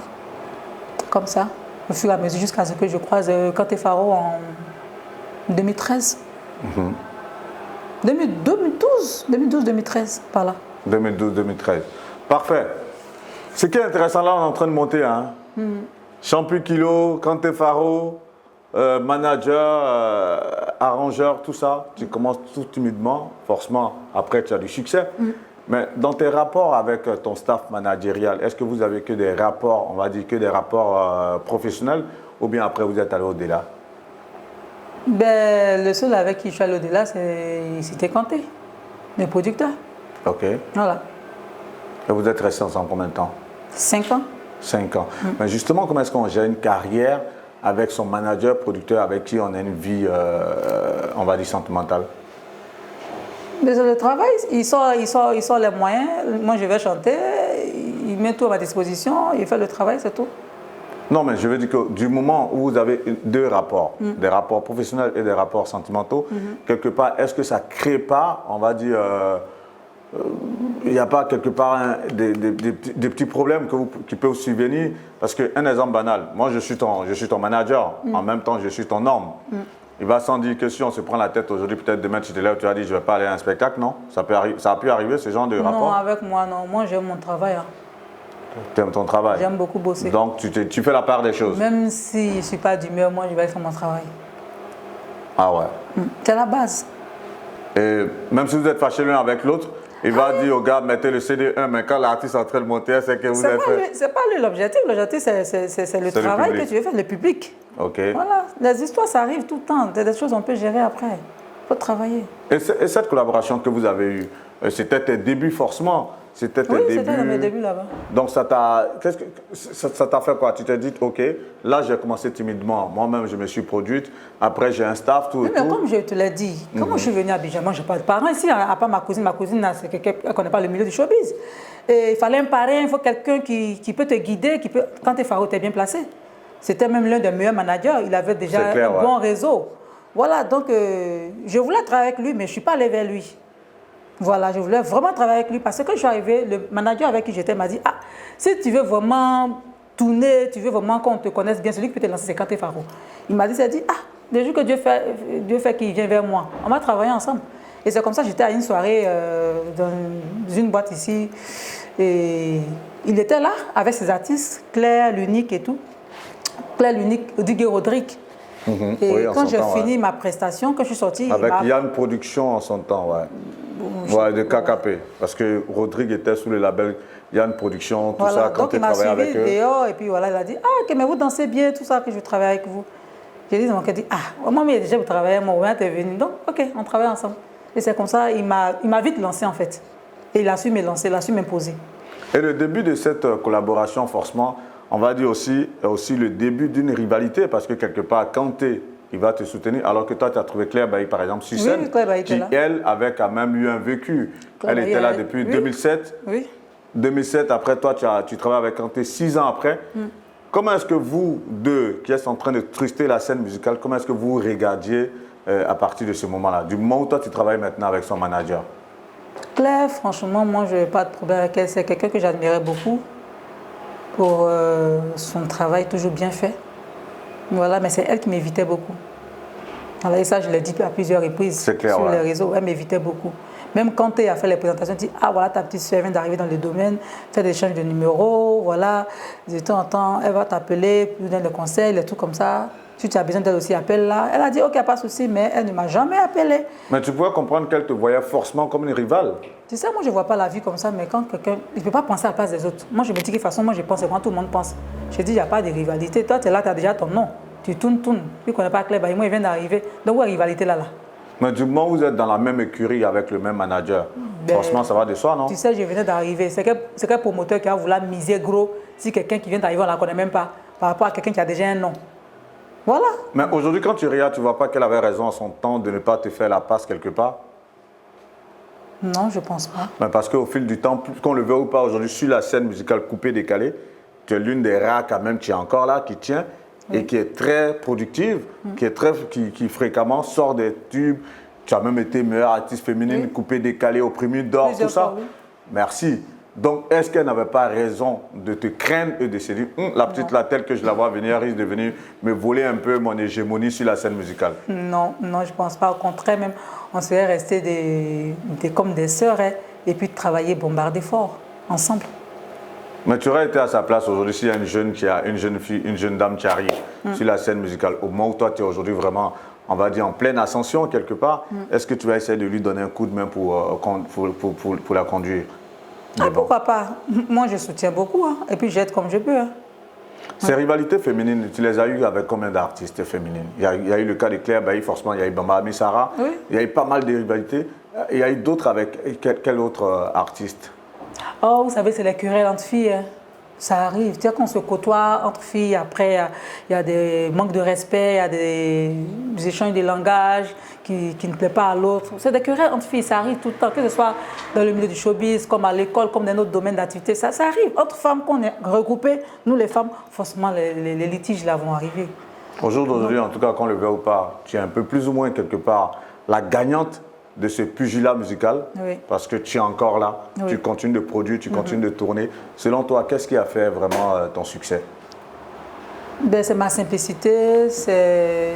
Comme ça, au fur et à mesure, jusqu'à ce que je croise Kanté Faro en 2013. 2012-2013, par là. 2012-2013. Parfait. Ce qui est intéressant là, on est en train de monter. Hein? Champi Kilo, Kanté Faro, manager, arrangeur, tout ça. Tu commences tout timidement. Forcément, après, tu as du succès. Mais dans tes rapports avec ton staff managérial, est-ce que vous avez que des rapports, on va dire que des rapports professionnels, ou bien après vous êtes allé au-delà? Ben, le seul avec qui je suis allé au-delà, c'était Kanté, le producteur. Ok. Voilà. Et vous êtes resté ensemble combien de temps? 5 ans. 5 ans. Mais justement, comment est-ce qu'on gère une carrière avec son manager, producteur, avec qui on a une vie, on va dire, sentimentale? Mais le travail, il sort les moyens. Moi, je vais chanter, il met tout à ma disposition, il fait le travail, c'est tout. Non, mais je veux dire que du moment où vous avez deux rapports, des rapports professionnels et des rapports sentimentaux, quelque part, est-ce que ça ne crée pas, on va dire, il n'y a pas quelque part des petits problèmes qui peuvent survenir? Parce qu'un exemple banal, moi je suis ton manager, en même temps je suis ton homme. Il va sans dire que si on se prend la tête aujourd'hui, peut-être demain tu te lèves, tu vas dire je ne vais pas aller à un spectacle, non? Ça a pu arriver ce genre de rapport? Non, avec moi, non. Moi j'aime mon travail. Hein. Tu aimes ton travail? J'aime beaucoup bosser. Donc tu fais la part des choses? Même si je ne suis pas d'humeur, moi je vais faire mon travail. Ah ouais? C'est la base. Et même si vous êtes fâchés l'un avec l'autre, il va dire au gars, mettez le CD1, mais quand l'artiste est en train de monter, c'est que vous avez fait. C'est pas lui l'objectif. L'objectif, c'est le travail que tu veux faire, le public. Ok. Voilà. Les histoires, ça arrive tout le temps. Des choses qu'on peut gérer après. Il faut travailler. Et cette collaboration que vous avez eue, c'était tes débuts forcément? C'était tes oui, débuts. c'était mes débuts là-bas. Donc ça t'a fait quoi? Tu t'es dit, ok, là j'ai commencé timidement. Moi-même, je me suis produite. Après, j'ai un staff, tout oui, et mais tout. comme je te l'ai dit, comment je suis venue à Abidjan, moi, je n'ai pas de parents ici, à part ma cousine. Ma cousine, c'est quelqu'un qui ne connaît pas le milieu du showbiz. Et il fallait un parrain, il faut quelqu'un qui peut te guider, qui peut. Quand tu es Faro, tu es bien placé. C'était même l'un des meilleurs managers. Il avait déjà un bon réseau. Voilà, donc je voulais travailler avec lui, mais je ne suis pas allée vers lui. Voilà, je voulais vraiment travailler avec lui parce que quand je suis arrivée, le manager avec qui j'étais m'a dit, ah, si tu veux vraiment tourner, tu veux vraiment qu'on te connaisse bien, celui qui peut te lancer, c'est Kanté Faro. Il m'a dit, ah, le jour que Dieu fait qu'il vient vers moi, on va travailler ensemble. Et c'est comme ça que j'étais à une soirée dans une boîte ici. Et il était là avec ses artistes, Claire, l'Unique et tout. Claire, l'Unique, Odigué Rodrigue. Et oui, quand j'ai fini ma prestation, quand je suis sortie... Avec Yann Production en son temps, ouais. Ouais, de KKP. Parce que Rodrigue était sous le label Yann Production, tout ça, quand tu travaillais avec eux. Il m'a suivi dehors et puis voilà, il a dit, ah, ok, mais vous dansez bien, tout ça, que je travaille avec vous. J'ai dit, donc, il a dit, ah, moi, mais déjà, vous travaillez, moi, tu es venu. Donc, ok, on travaille ensemble. Et c'est comme ça, il m'a vite lancé, en fait. Et il a su me lancer, il a su m'imposer. Et le début de cette collaboration, forcément, on va dire aussi le début d'une rivalité, parce que quelque part, Kanté, il va te soutenir, alors que toi, tu as trouvé Claire Bailly, par exemple, sur scène, qui, elle, avait quand même eu un vécu. Elle était là depuis 2007. Oui. 2007, après toi, tu travailles avec Kanté 6 ans après. Comment est-ce que vous deux, qui êtes en train de truster la scène musicale, comment est-ce que vous regardiez à partir de ce moment-là, du moment où toi, tu travailles maintenant avec son manager? Claire, franchement, moi, je n'ai pas de problème avec elle. C'est quelqu'un que j'admirais beaucoup pour son travail toujours bien fait. Voilà, mais c'est elle qui m'évitait beaucoup. Voilà, et ça, je l'ai dit à plusieurs reprises clair, sur les réseaux. Elle m'évitait beaucoup. Même quand elle a fait les présentations, elle dit, ah voilà, ta petite soeur vient d'arriver dans le domaine, fait des échanges de numéros, voilà. De temps en temps, elle va t'appeler, pour donner des conseils, des trucs comme ça. Si tu as besoin d'elle aussi, appelle-la. Elle a dit, ok, pas de souci, mais elle ne m'a jamais appelé. Mais tu pouvais comprendre qu'elle te voyait forcément comme une rivale. Tu sais, moi, je ne vois pas la vie comme ça, mais quand quelqu'un... Je ne peux pas penser à la place des autres. Moi, je me dis que de toute façon, moi, je pense quand tout le monde pense. Je dis, il n'y a pas de rivalité. Toi, tu es là, tu as déjà ton nom. Tu tournes. Tu ne connais pas Claire Bailly, moi, il vient d'arriver. Donc, où est la rivalité là? Mais du moment où vous êtes dans la même écurie avec le même manager, franchement, ça va de soi, non? Tu sais, je venais d'arriver. C'est quel promoteur qui a voulu miser gros si quelqu'un qui vient d'arriver, on ne la connaît même pas, par rapport à quelqu'un qui a déjà un nom. Voilà. Mais aujourd'hui, quand tu regardes, tu ne vois pas qu'elle avait raison à son temps de ne pas te faire la passe quelque part? Non, je ne pense pas. Mais parce qu'au fil du temps, qu'on le veut ou pas, aujourd'hui, sur la scène musicale coupée-décalée, tu es l'une des rares quand même qui est encore là, qui tient, et qui est très productive, qui fréquemment sort des tubes. Tu as même été meilleure artiste féminine, coupée-décalée au Premier d'Or, tout ça. Oui. Merci. Donc, est-ce qu'elle n'avait pas raison de te craindre et de se dire, la petite là, telle que je la vois venir, risque de venir me voler un peu mon hégémonie sur la scène musicale? Non, non, je ne pense pas. Au contraire, même, on serait restés comme des sœurs, hein, et puis travailler, bombarder fort, ensemble. Mais tu aurais été à sa place aujourd'hui s'il y a une jeune fille, une jeune dame qui arrive sur la scène musicale, au moment où toi, tu es aujourd'hui vraiment, on va dire, en pleine ascension quelque part, est-ce que tu vas essayer de lui donner un coup de main pour la conduire? Ah, pourquoi pas? Moi, je soutiens beaucoup, hein, et puis j'aide comme je peux. Hein. Ces rivalités féminines, tu les as eues avec combien d'artistes féminines? Il y a eu le cas de Claire Bailly, forcément, il y a eu Bamba Amissara, oui. Il y a eu pas mal de rivalités. Il y a eu d'autres avec quel autre artiste? Oh, vous savez, c'est les querelles entre filles. Hein. Ça arrive. Tu sais, qu'on se côtoie entre filles, après, il y a des manques de respect, il y a des échanges de langage qui ne plaisent pas à l'autre. C'est des querelles entre filles, ça arrive tout le temps, que ce soit dans le milieu du showbiz, comme à l'école, comme dans notre domaine d'activité. Ça arrive. Entre femmes qu'on est regroupées, nous les femmes, forcément, les litiges là vont arriver. Au jour d'aujourd'hui, en tout cas, qu'on le veut ou pas, tu es un peu plus ou moins quelque part la gagnante de ce pugilat musical, oui. Parce que tu es encore là, oui. Tu continues de produire, tu continues de tourner. Selon toi, qu'est-ce qui a fait vraiment ton succès? Ben, c'est ma simplicité, c'est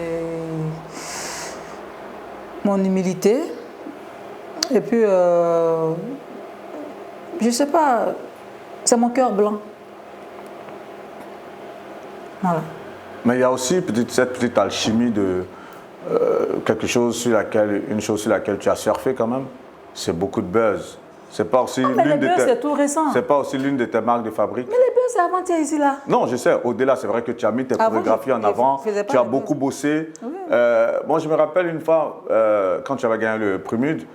mon humilité. Et puis, je ne sais pas, c'est mon cœur blanc. Voilà. Mais il y a aussi cette petite alchimie de une chose sur laquelle tu as surfé quand même, c'est beaucoup de buzz. C'est pas aussi c'est tout récent. C'est pas aussi l'une de tes marques de fabrique. Mais les buzz, c'est avant-hier ici là. Non, je sais. Au-delà, c'est vrai que tu as mis tes chorégraphies en avant. Tu as beaucoup bossé. Oui. Moi, je me rappelle une fois quand tu avais gagné le Prumud,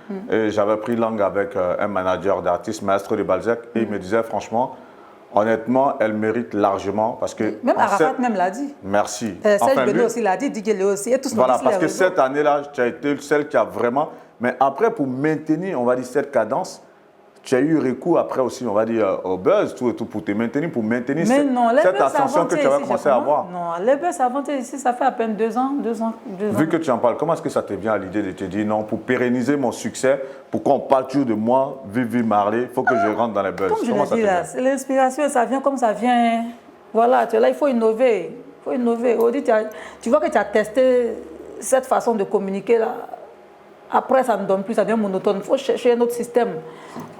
j'avais pris langue avec un manager d'artiste, Maestro de Balzac, et il me disait franchement. Honnêtement, elle mérite largement parce que... Même Arafat même l'a dit. Merci. Serge Beno aussi l'a dit, Digele aussi. Et tous voilà, parce que cette année-là, tu as été celle qui a vraiment... Mais après, pour maintenir, on va dire, cette cadence, tu as eu recours après aussi, on va dire, au buzz, tout et tout, pour te maintenir, cette ascension que tu avais commencé à avoir. Non, les buzz avant ici, ça fait à peine 2 ans. Vu que tu en parles, comment est-ce que ça te vient à l'idée de te dire, non, pour pérenniser mon succès, pour qu'on parle toujours de moi, Vivi Marley, il faut que je rentre dans les buzz. Comme je l'ai dit là, l'inspiration, ça vient comme ça vient. Voilà, là, il faut innover. Il faut innover. Tu vois que tu as testé cette façon de communiquer là. Après, ça ne donne plus, ça devient monotone. Il faut chercher un autre système.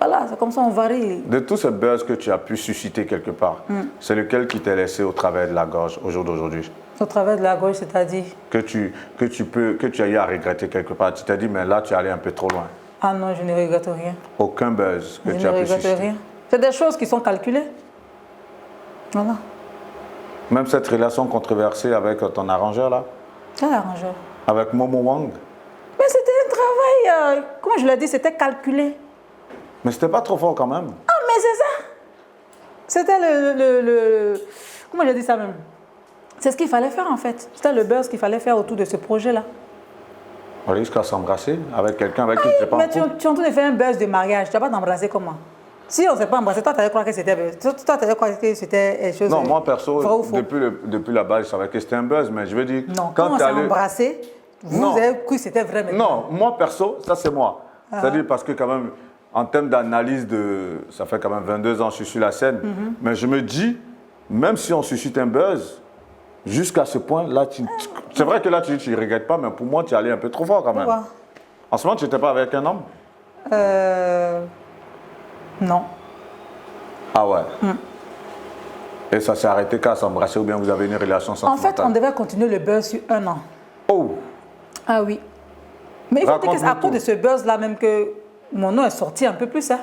Voilà, c'est comme ça, on varie. De tous ces buzz que tu as pu susciter quelque part, c'est lequel qui t'est laissé au travers de la gorge au jour d'aujourd'hui? Au travers de la gorge, c'est-à-dire? Que tu as eu à regretter quelque part. Tu t'es dit, mais là, tu es allé un peu trop loin. Ah non, je ne regrette rien. Aucun buzz que tu as pu susciter? Je ne regrette rien. C'est des choses qui sont calculées. Voilà. Même cette relation controversée avec ton arrangeur, là? Quel arrangeur? Avec Momo Wang? Mais c'était un travail, comment je l'ai dit, c'était calculé. Mais c'était pas trop fort quand même. Ah, mais c'est ça. C'était comment j'ai dit ça même? C'est ce qu'il fallait faire en fait. C'était le buzz qu'il fallait faire autour de ce projet-là. On risque à s'embrasser avec quelqu'un avec qui tu n'es pas en couple. Mais tu es en train de faire un buzz de mariage, tu vas pas t'embrasser comment? Si on ne s'est pas embrassé, toi tu allais croire que c'était chose. Non, moi perso, depuis la base, je savais que c'était un buzz, mais je veux dire... Non, quand on s'est embrassé, vous avez cru que c'était vrai maintenant. Non, moi perso, ça c'est moi. C'est-à-dire parce que quand même, en termes d'analyse ça fait quand même 22 ans que je suis sur la scène, mais je me dis, même si on suscite un buzz, jusqu'à ce point, là, c'est vrai que là, tu ne regrettes pas, mais pour moi, tu es allé un peu trop fort quand même. Pourquoi? En ce moment, tu n'étais pas avec un homme? Non. Ah ouais? Et ça s'est arrêté qu'à s'embrasser ou bien vous avez une relation sentimentale? En fait, on devait continuer le buzz sur 1 an. Oh! Ah oui. Mais il faut dire que c'est à cause de ce buzz-là même que mon nom est sorti un peu plus. Hein.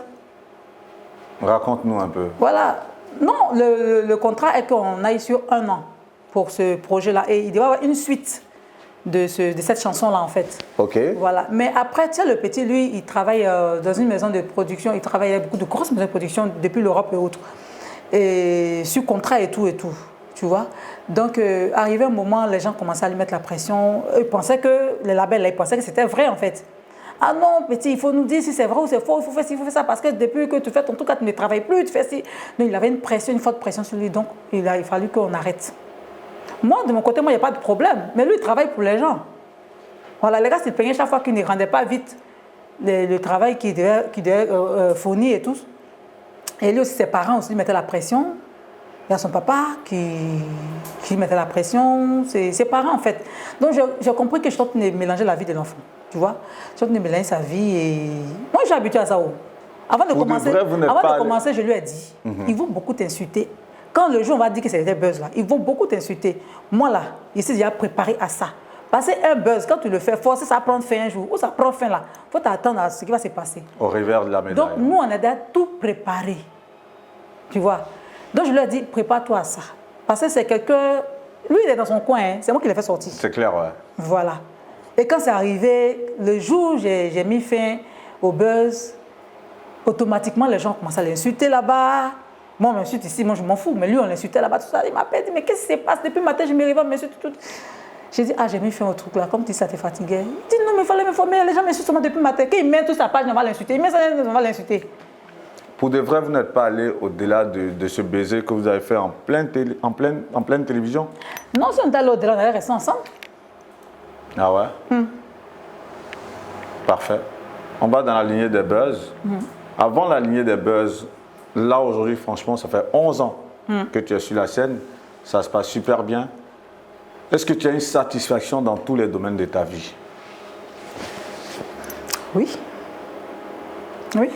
Raconte-nous un peu. Voilà. Non, le contrat est qu'on aille sur 1 an pour ce projet-là. Et il doit y avoir une suite de cette chanson-là, en fait. OK. Voilà. Mais après, tu sais, le petit, lui, il travaille dans une maison de production. Il travaille avec beaucoup de grosses maisons de production depuis l'Europe et autres. Et sur contrat et tout, tu vois. Donc, arrivé un moment, les gens commençaient à lui mettre la pression. Ils pensaient que, les labels, là, ils pensaient que c'était vrai, en fait. Ah non, petit, il faut nous dire si c'est vrai ou c'est faux, il faut faire ci, il faut faire ça, parce que depuis que tu fais ton truc, tu ne travailles plus, tu fais ci. Donc, il avait une pression, une forte pression sur lui, donc il a fallu qu'on arrête. Moi, de mon côté, moi, il n'y a pas de problème, mais lui, il travaille pour les gens. Voilà, les gars, s'ils plaignaient chaque fois qu'ils ne rendaient pas vite le travail qu'ils devaient fournir et tout. Et lui aussi, ses parents aussi lui mettaient la pression. Il y a son papa qui mettait la pression, ses parents en fait. Donc j'ai compris que je suis en train de mélanger la vie de l'enfant, tu vois. Je suis en train de mélanger sa vie et... Moi, j'ai habitué à ça. Avant de commencer, je lui ai dit, ils vont beaucoup t'insulter. Quand le jour, on va dire que c'est des buzz là, ils vont beaucoup t'insulter. Moi là, ici, j'ai préparé à ça. Parce qu'un buzz, quand tu le fais forcer, ça prend fin un jour. Ou ça prend fin là. Il faut t'attendre à ce qui va se passer. Au revers de la médaille. Donc, nous, on a déjà tout préparé. Tu vois. Donc, je lui ai dit, prépare-toi à ça. Parce que c'est quelqu'un... Lui, il est dans son coin. Hein. C'est moi qui l'ai fait sortir. C'est clair, ouais. Voilà. Et quand c'est arrivé, le jour où j'ai mis fin au buzz, automatiquement, les gens commencent à l'insulter là-bas. Moi, on m'insulte ici, moi, je m'en fous. Mais lui, on l'insultait là-bas, tout ça. Il m'appelle, il dit, mais qu'est-ce qui se passe? Depuis le matin, je me réveille, on m'insulte tout. J'ai dit, ah, j'ai mis fin au truc là. Comme tu dis, ça te fatiguait. Il dit, non, mais il fallait m'informer. Les gens m'insultent seulement depuis le matin. Quand il met toute sa page, on va l'insulter. Il met ça, on va l'insulter. Pour de vrai, vous n'êtes pas allé au-delà de ce baiser que vous avez fait en pleine télévision? Non, si on est allé au-delà, on allait rester ensemble. Ah ouais? Parfait. On va dans la lignée des buzz. Avant la lignée des buzz, là aujourd'hui, franchement, ça fait 11 ans que tu es sur la scène. Ça se passe super bien. Est-ce que tu as une satisfaction dans tous les domaines de ta vie? Oui. Oui.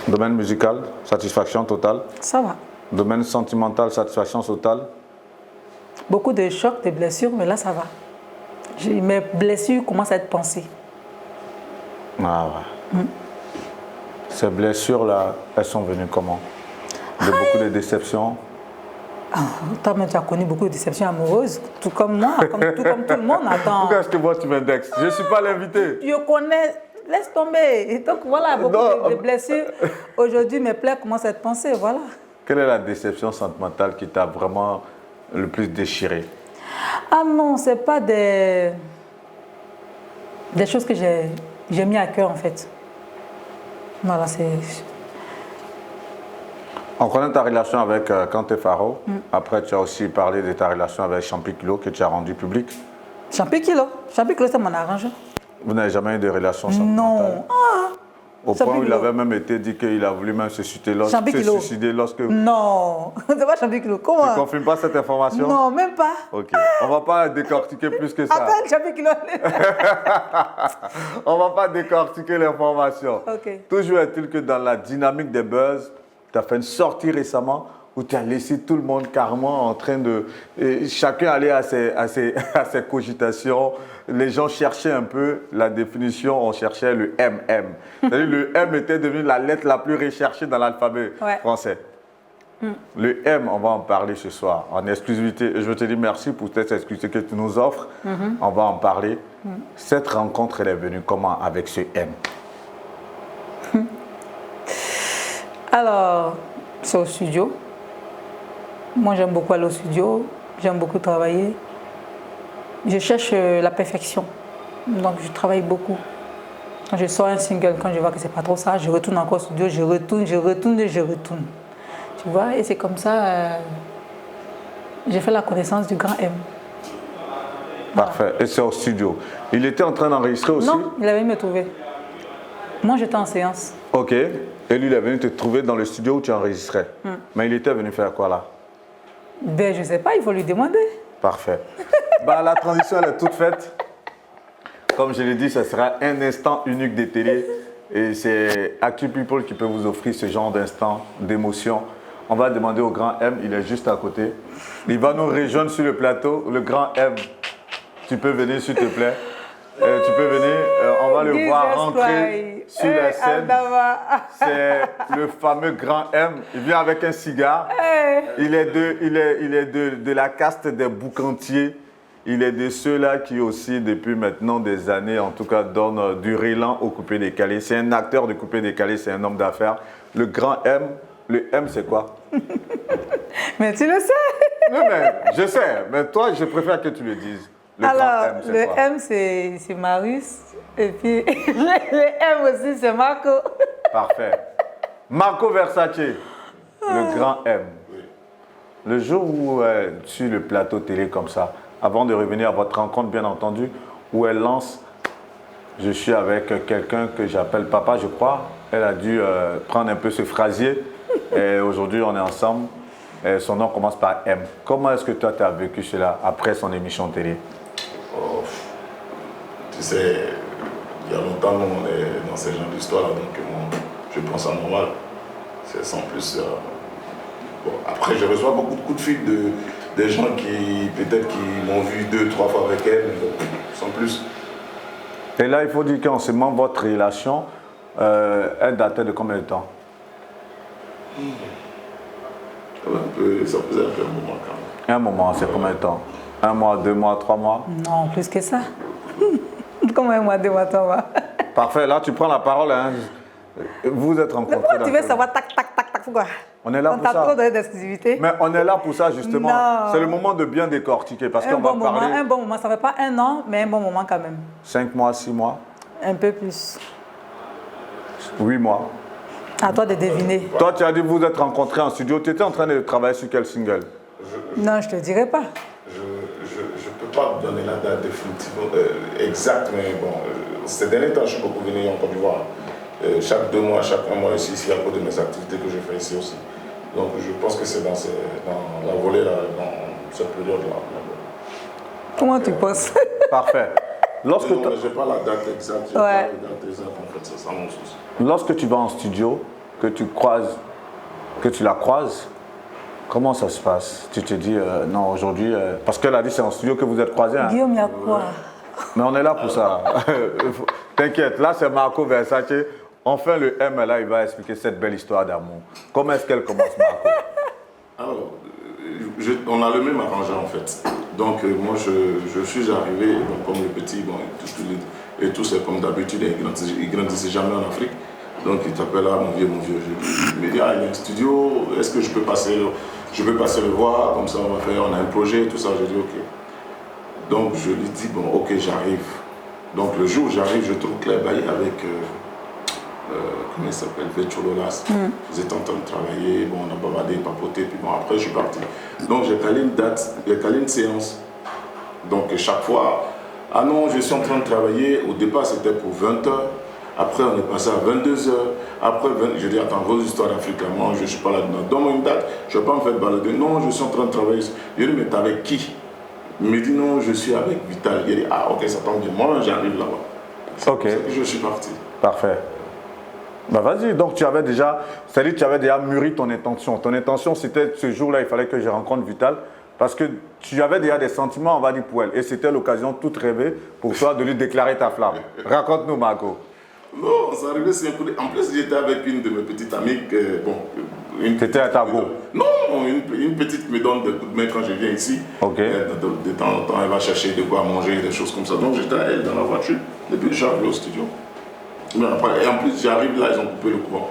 Domaine musical, satisfaction totale. Ça va. Domaine sentimental, satisfaction totale. Beaucoup de chocs, de blessures, mais là, ça va. Mes blessures commencent à être pensées. Ah ouais. Ces blessures-là, elles sont venues comment? De beaucoup de déceptions? Toi-même, tu as connu beaucoup de déceptions amoureuses, tout comme moi, tout comme tout le monde. Attends. Pourquoi est-ce que moi tu m'indexes? Je ne suis pas l'invité. Je connais, laisse tomber. Et donc voilà, beaucoup de blessures. Aujourd'hui, mes plaies commencent à être pensées, voilà. Quelle est la déception sentimentale qui t'a vraiment le plus déchiré? Ah non, ce n'est pas des choses que j'ai mis à cœur en fait. Voilà, c'est... On connaît ta relation avec Kanté Faro. Après, tu as aussi parlé de ta relation avec Champi Kilo que tu as rendu public. Champi Kilo, c'est mon arrangeur. Vous n'avez jamais eu de relation sentimentale? Non. Ah, au point où il avait même été dit qu'il a voulu même se suicider lorsque... Non, c'est pas Champi Kilo. Comment? Tu ne confirmes pas cette information? Non, même pas. Ok. On ne va pas décortiquer plus que ça. Appelle Champi Kilo. On ne va pas décortiquer l'information. Okay. Toujours est-il que dans la dynamique des buzz, tu as fait une sortie récemment où tu as laissé tout le monde carrément en train de... chacun allait à ses cogitations. Les gens cherchaient un peu la définition, on cherchait le MM. C'est-à-dire le M était devenu la lettre la plus recherchée dans l'alphabet français. Le M, on va en parler ce soir en exclusivité. Je te dis merci pour cette exclusivité que tu nous offres. On va en parler. Cette rencontre, elle est venue comment avec ce M? Alors, c'est au studio. Moi, j'aime beaucoup aller au studio. J'aime beaucoup travailler. Je cherche la perfection. Donc, je travaille beaucoup. Quand je sors un single, quand je vois que c'est pas trop ça, je retourne encore au studio, je retourne. Tu vois, et c'est comme ça, j'ai fait la connaissance du grand M. Parfait. Et c'est au studio. Il était en train d'enregistrer aussi? Non, il avait venu me trouver. Moi, j'étais en séance. Ok. Et lui, il est venu te trouver dans le studio où tu enregistrais. Mais il était venu faire quoi là? Ben, je ne sais pas, il faut lui demander. Parfait. La transition, elle est toute faite. Comme je l'ai dit, ce sera un instant unique des télés. Et c'est Actu People qui peut vous offrir ce genre d'instant, d'émotion. On va demander au grand M, il est juste à côté. Il va nous rejoindre sur le plateau. Le grand M, tu peux venir s'il te plaît. Tu peux venir, on va le voir rentrer sur la scène. C'est le fameux grand M. Il vient avec un cigare. Il est de la caste des boucantiers. Il est de ceux-là qui aussi, depuis maintenant des années, en tout cas, donnent du rélan au coupé décalé. C'est un acteur de coupé décalé, c'est un homme d'affaires. Le grand M, le M c'est quoi? Mais tu le sais. Non, mais je sais, mais toi, je préfère que tu le dises. Alors, le M, c'est Marius. Et puis, le M aussi, c'est Marco. Parfait. Marco Versace, le grand M. Le jour où, sur le plateau télé comme ça, avant de revenir à votre rencontre, bien entendu, où elle lance, je suis avec quelqu'un que j'appelle papa, je crois. Elle a dû prendre un peu ce phrasier. Et aujourd'hui, on est ensemble. Et son nom commence par M. Comment est-ce que toi, tu as vécu cela après son émission télé? Oh, tu sais, il y a longtemps, nous, on est dans ce genre d'histoire, donc je pense à normal. C'est sans plus. Bon, après, je reçois beaucoup de coups de fil des gens qui, peut-être, qui m'ont vu 2-3 fois avec elle, sans plus. Et là, il faut dire qu'en ce moment, votre relation, elle datait de combien de temps? Ça faisait un peu un moment quand même. Un moment, c'est combien de temps? 1 mois, 2 mois, 3 mois? Non, plus que ça. Comment 1 mois, 2 mois, 3 mois? Parfait, là tu prends la parole. Hein. Vous êtes rencontrés. Pourquoi tu veux savoir tac, tac, tac, tac, pourquoi? On est là pour ça. On t'a trop donné d'exclusivité. Mais on est là pour ça justement. Non. C'est le moment de bien décortiquer parce qu'on va parler. Un bon moment, ça ne fait pas 1 an, mais un bon moment quand même. 5 mois, 6 mois? Un peu plus. 8 mois. À toi de deviner. Toi, tu as dit que vous êtes rencontrés en studio. Tu étais en train de travailler sur quel single? Non, je ne te dirai pas. Je ne peux pas vous donner la date définitive exacte, mais bon, ces derniers temps, je suis beaucoup venu en Côte d'Ivoire. Chaque 2 mois, chaque 1 mois ici, c'est à cause de mes activités que je fais ici aussi. Donc je pense que c'est dans la volée, là, dans cette période-là. Comment tu penses? Parfait. Lorsque je n'ai pas la date exacte, je n'ai pas la date exacte, en fait, c'est ça mon souci. Lorsque tu vas en studio, que tu la croises, comment ça se passe? Tu te dis, non, aujourd'hui, parce qu'elle a dit c'est en studio que vous êtes croisés. Hein? Guillaume, il y a quoi? Mais on est là pour ça. T'inquiète, là c'est Marco Versace. Enfin, le M, là, il va expliquer cette belle histoire d'amour. Comment est-ce qu'elle commence, Marco? Alors, on a le même arrangement en fait. Donc, moi, je suis arrivé, donc, comme le petit, bon, et tout c'est comme d'habitude, il grandissait jamais en Afrique. Donc, il t'appelle là, mon vieux. Il me dit, ah, il y a un studio, est-ce que je peux passer le voir, comme ça on a un projet, tout ça. Je dis, ok. Donc, je lui dis, bon, ok, j'arrive. Donc, le jour où j'arrive, je trouve Claire Bailly avec. Comment il s'appelle, Vetchololas. Ils étaient en train de travailler, bon, on a bavardé, papoté, puis bon, après je suis parti. Donc j'ai calé une date, j'ai calé une séance. Donc chaque fois, ah non, je suis en train de travailler, au départ c'était pour 20h, après on est passé à 22h, après je dis, attends, vos histoires d'Afrique, moi je ne suis pas là-dedans. Donne-moi une date, je ne vais pas me faire balader, non, je suis en train de travailler. Je dis, mais t'es avec qui? Il me dit, non, je suis avec Vital. Il dit, ah ok, ça tombe bien, moi j'arrive là-bas. Ok. C'est que je suis parti. Parfait. Bah vas-y, donc tu avais déjà, c'est-à-dire tu avais déjà mûri ton intention. Ton intention c'était ce jour-là, il fallait que je rencontre Vital parce que tu avais déjà des sentiments, on va dire, pour elle. Et c'était l'occasion toute rêvée pour toi de lui déclarer ta flamme. Raconte-nous, Marco. Non, ça arrivait, c'est un coup de... En plus, j'étais avec une de mes petites amies, T'étais à Tabo? Non, une petite qui me donne des coups de main quand je viens ici. Ok. De temps en temps, elle va chercher de quoi manger, des choses comme ça. Donc j'étais à elle dans la voiture, depuis que je suis arrivé au studio. Mais après, et en plus, j'arrive là, ils ont coupé le courant.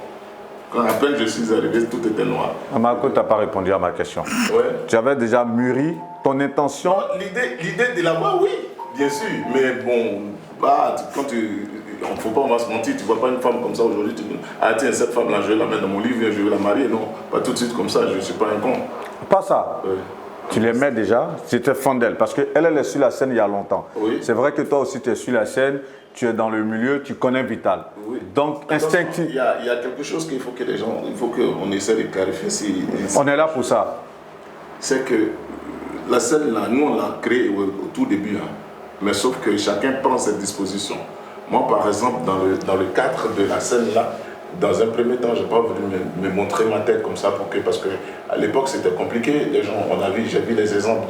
Quand à peine je suis arrivé, tout était noir. Marco, tu n'as pas répondu à ma question. Ouais. Tu avais déjà mûri ton intention? L'idée de la voir, oui, bien sûr. Mais bon, bah, quand tu... Il ne faut pas, on va se mentir, tu ne vois pas une femme comme ça aujourd'hui, tu dis, ah tiens, cette femme-là, je vais la mettre dans mon livre, je vais la marier. Non, pas tout de suite comme ça, je ne suis pas un con. Pas ça. Ouais. Tu l'aimais déjà, tu étais fan d'elle, parce qu'elle est sur la scène il y a longtemps. Oui. C'est vrai que toi aussi tu es sur la scène, tu es dans le milieu, tu connais Vital. Oui. Donc instinctivement. Il y a quelque chose qu'il faut que les gens, il faut qu'on essaie de clarifier. On est là pour ça. C'est que la scène là, nous on l'a créée au tout début, hein. Mais sauf que chacun prend ses dispositions. Moi par exemple, dans le cadre de la scène là, dans un premier temps, je n'ai pas voulu me montrer ma tête comme ça parce qu'à l'époque c'était compliqué. Les gens, j'ai vu les exemples